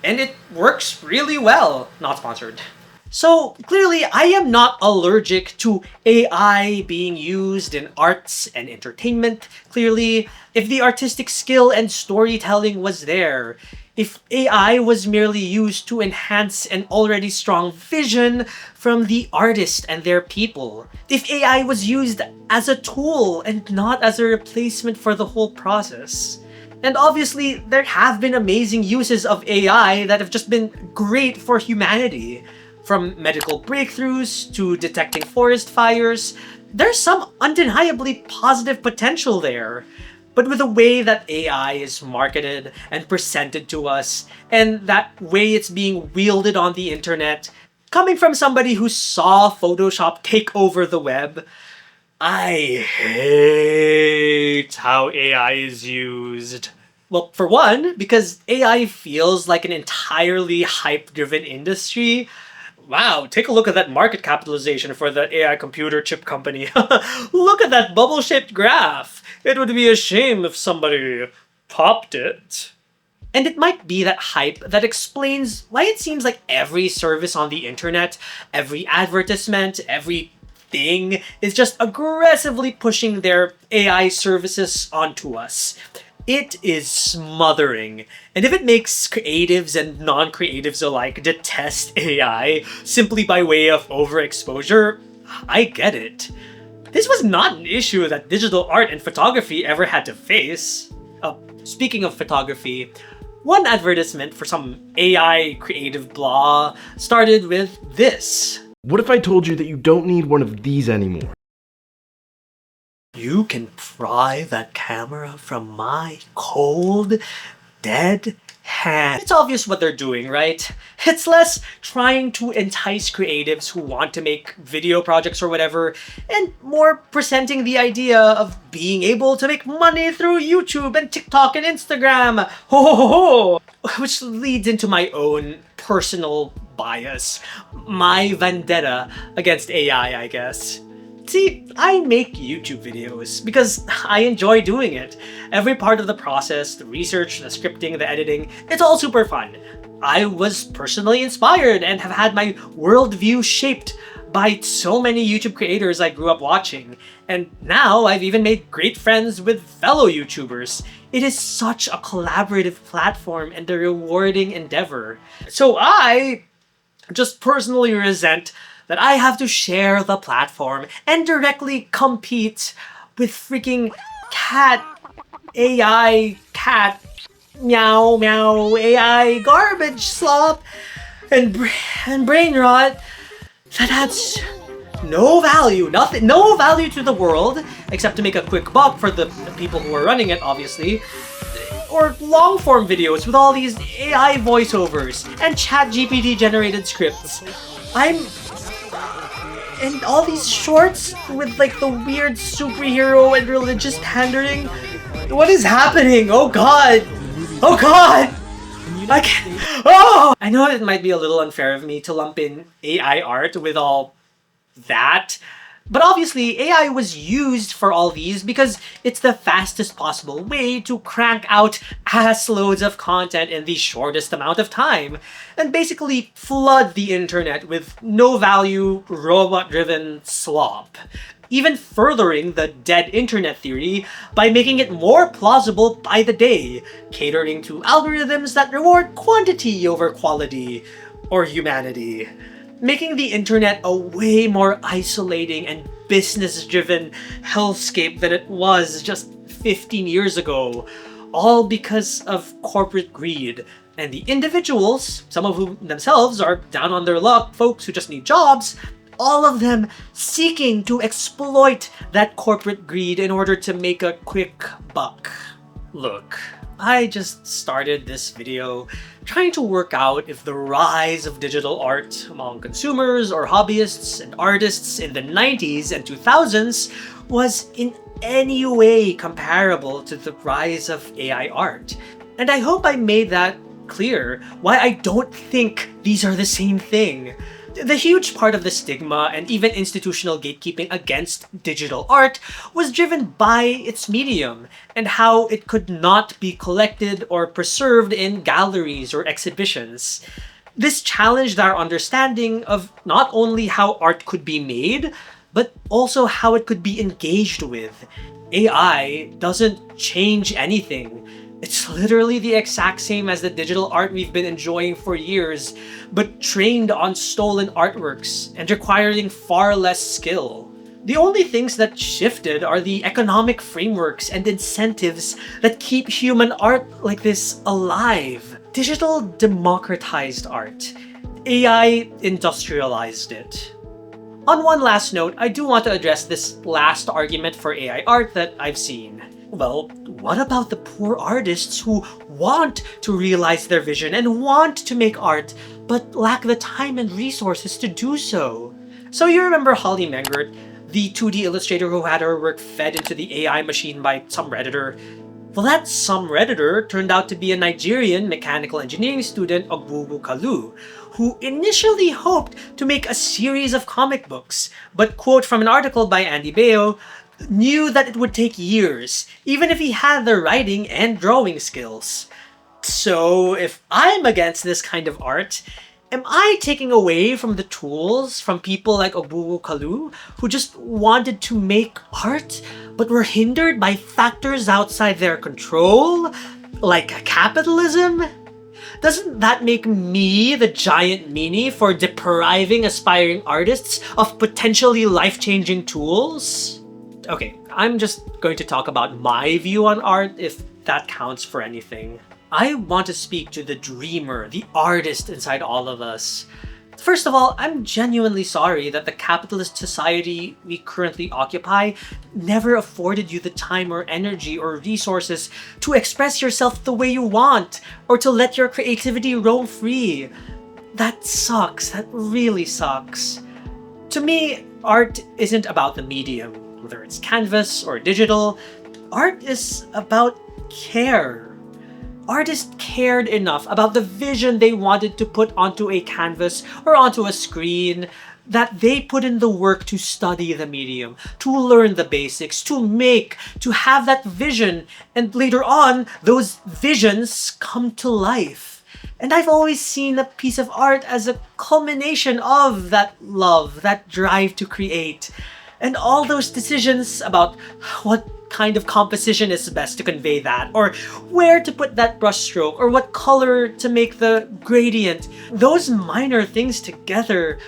And it works really well. Not sponsored. So, clearly, I am not allergic to AI being used in arts and entertainment. Clearly, if the artistic skill and storytelling was there, if AI was merely used to enhance an already strong vision from the artist and their people, if AI was used as a tool and not as a replacement for the whole process. And obviously, there have been amazing uses of AI that have just been great for humanity. From medical breakthroughs to detecting forest fires, there's some undeniably positive potential there. But with the way that AI is marketed and presented to us, and that way it's being wielded on the internet, coming from somebody who saw Photoshop take over the web, I hate how AI is used. Well, for one, because AI feels like an entirely hype-driven industry. Wow, take a look at that market capitalization for the AI computer chip company. Look at that bubble-shaped graph. It would be a shame if somebody popped it. And it might be that hype that explains why it seems like every service on the internet, every advertisement, every thing is just aggressively pushing their AI services onto us. It is smothering. And if it makes creatives and non-creatives alike detest AI simply by way of overexposure, I get it. This was not an issue that digital art and photography ever had to face. Speaking of photography, one advertisement for some AI creative blah started with this. What if I told you that you don't need one of these anymore? You can pry that camera from my cold, dead hand. It's obvious what they're doing, right? It's less trying to entice creatives who want to make video projects or whatever, and more presenting the idea of being able to make money through YouTube and TikTok and Instagram. Ho ho ho ho! Which leads into my own personal bias. My vendetta against AI, I guess. See, I make YouTube videos because I enjoy doing it. Every part of the process, the research, the scripting, the editing, it's all super fun. I was personally inspired and have had my worldview shaped by so many YouTube creators I grew up watching. And now I've even made great friends with fellow YouTubers. It is such a collaborative platform and a rewarding endeavor. So I just personally resent that I have to share the platform and directly compete with freaking AI cat meow meow AI garbage slop and brain rot that adds no value, no value to the world except to make a quick buck for the people who are running it, obviously. Or long form videos with all these AI voiceovers and ChatGPT generated scripts. And all these shorts with like the weird superhero and religious pandering. What is happening? Oh god! Oh god! I can't. Oh! I know it might be a little unfair of me to lump in AI art with all that, but obviously AI was used for all these because it's the fastest possible way to crank out ass loads of content in the shortest amount of time, and basically flood the internet with no value, robot-driven slop. Even furthering the dead internet theory by making it more plausible by the day, catering to algorithms that reward quantity over quality, or humanity. Making the internet a way more isolating and business-driven hellscape than it was just 15 years ago, all because of corporate greed. And the individuals, some of whom themselves are down on their luck, folks who just need jobs, all of them seeking to exploit that corporate greed in order to make a quick buck. Look, I just started this video trying to work out if the rise of digital art among consumers or hobbyists and artists in the 90s and 2000s was in any way comparable to the rise of AI art. And I hope I made that clear why I don't think these are the same thing. The huge part of the stigma and even institutional gatekeeping against digital art was driven by its medium and how it could not be collected or preserved in galleries or exhibitions. This challenged our understanding of not only how art could be made, but also how it could be engaged with. AI doesn't change anything. It's literally the exact same as the digital art we've been enjoying for years, but trained on stolen artworks and requiring far less skill. The only things that shifted are the economic frameworks and incentives that keep human art like this alive. Digital democratized art. AI industrialized it. On one last note, I do want to address this last argument for AI art that I've seen. Well, what about the poor artists who want to realize their vision and want to make art, but lack the time and resources to do so? So you remember Holly Mengert, the 2D illustrator who had her work fed into the AI machine by some Redditor? Well, that some Redditor turned out to be a Nigerian mechanical engineering student, Ogbugu Kalu, who initially hoped to make a series of comic books, but quote from an article by Andy Bayo, knew that it would take years, even if he had the writing and drawing skills. So if I'm against this kind of art, am I taking away from the tools from people like Ogbugu Kalu, who just wanted to make art, but were hindered by factors outside their control, like capitalism? Doesn't that make me the giant meanie for depriving aspiring artists of potentially life-changing tools? Okay, I'm just going to talk about my view on art, if that counts for anything. I want to speak to the dreamer, the artist inside all of us. First of all, I'm genuinely sorry that the capitalist society we currently occupy never afforded you the time or energy or resources to express yourself the way you want, or to let your creativity roam free. That sucks. That really sucks. To me, art isn't about the medium, whether it's canvas or digital. Art is about care. Artists cared enough about the vision they wanted to put onto a canvas or onto a screen that they put in the work to study the medium, to learn the basics, to make, to have that vision, and later on, those visions come to life. And I've always seen a piece of art as a culmination of that love, that drive to create. And all those decisions about what kind of composition is best to convey that, or where to put that brushstroke, or what color to make the gradient, those minor things together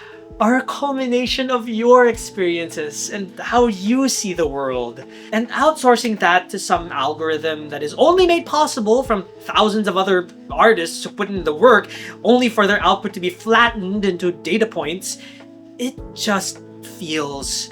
are a culmination of your experiences and how you see the world. And outsourcing that to some algorithm that is only made possible from thousands of other artists who put in the work only for their output to be flattened into data points, it just feels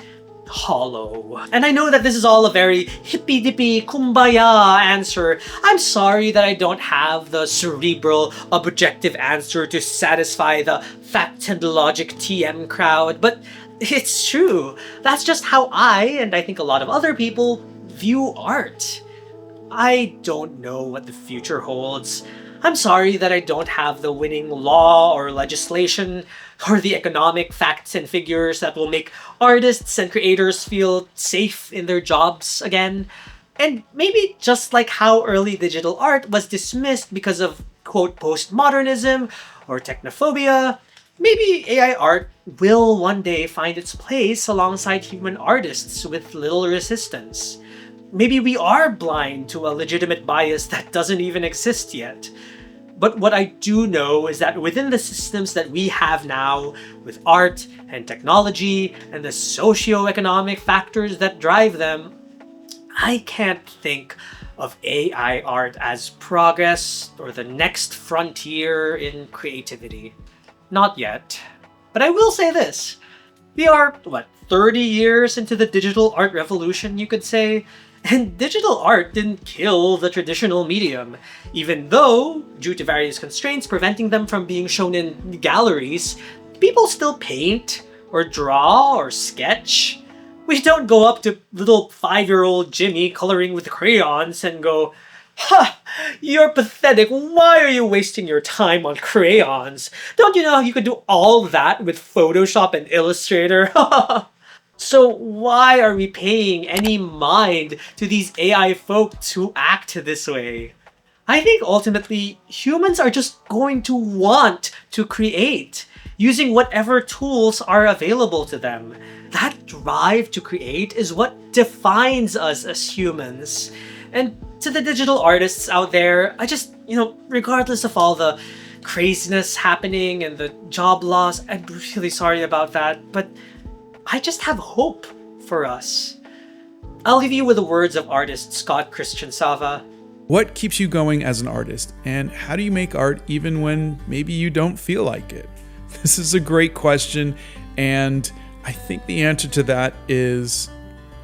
hollow. And I know that this is all a very hippy-dippy kumbaya answer. I'm sorry that I don't have the cerebral, objective answer to satisfy the fact and logic TM crowd, but it's true. That's just how I, and I think a lot of other people, view art. I don't know what the future holds. I'm sorry that I don't have the winning law or legislation or the economic facts and figures that will make artists and creators feel safe in their jobs again. And maybe just like how early digital art was dismissed because of, quote, postmodernism or technophobia, maybe AI art will one day find its place alongside human artists with little resistance. Maybe we are blind to a legitimate bias that doesn't even exist yet. But what I do know is that within the systems that we have now, with art and technology and the socio-economic factors that drive them, I can't think of AI art as progress or the next frontier in creativity. Not yet. But I will say this. We are, 30 years into the digital art revolution, you could say? And digital art didn't kill the traditional medium, even though, due to various constraints preventing them from being shown in galleries, people still paint, or draw, or sketch. We don't go up to little 5-year-old Jimmy coloring with crayons and go, "Ha! You're pathetic. Why are you wasting your time on crayons? Don't you know you could do all that with Photoshop and Illustrator?" So why are we paying any mind to these AI folk to act this way? I think ultimately, humans are just going to want to create, using whatever tools are available to them. That drive to create is what defines us as humans. And to the digital artists out there, I just, regardless of all the craziness happening and the job loss, I'm really sorry about that, but I just have hope for us. I'll leave you with the words of artist Scott Christian Sava. What keeps you going as an artist, and how do you make art even when maybe you don't feel like it? This is a great question, and I think the answer to that is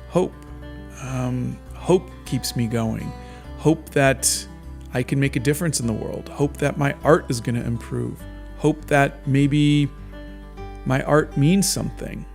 hope. Hope keeps me going. Hope that I can make a difference in the world. Hope that my art is going to improve. Hope that maybe my art means something.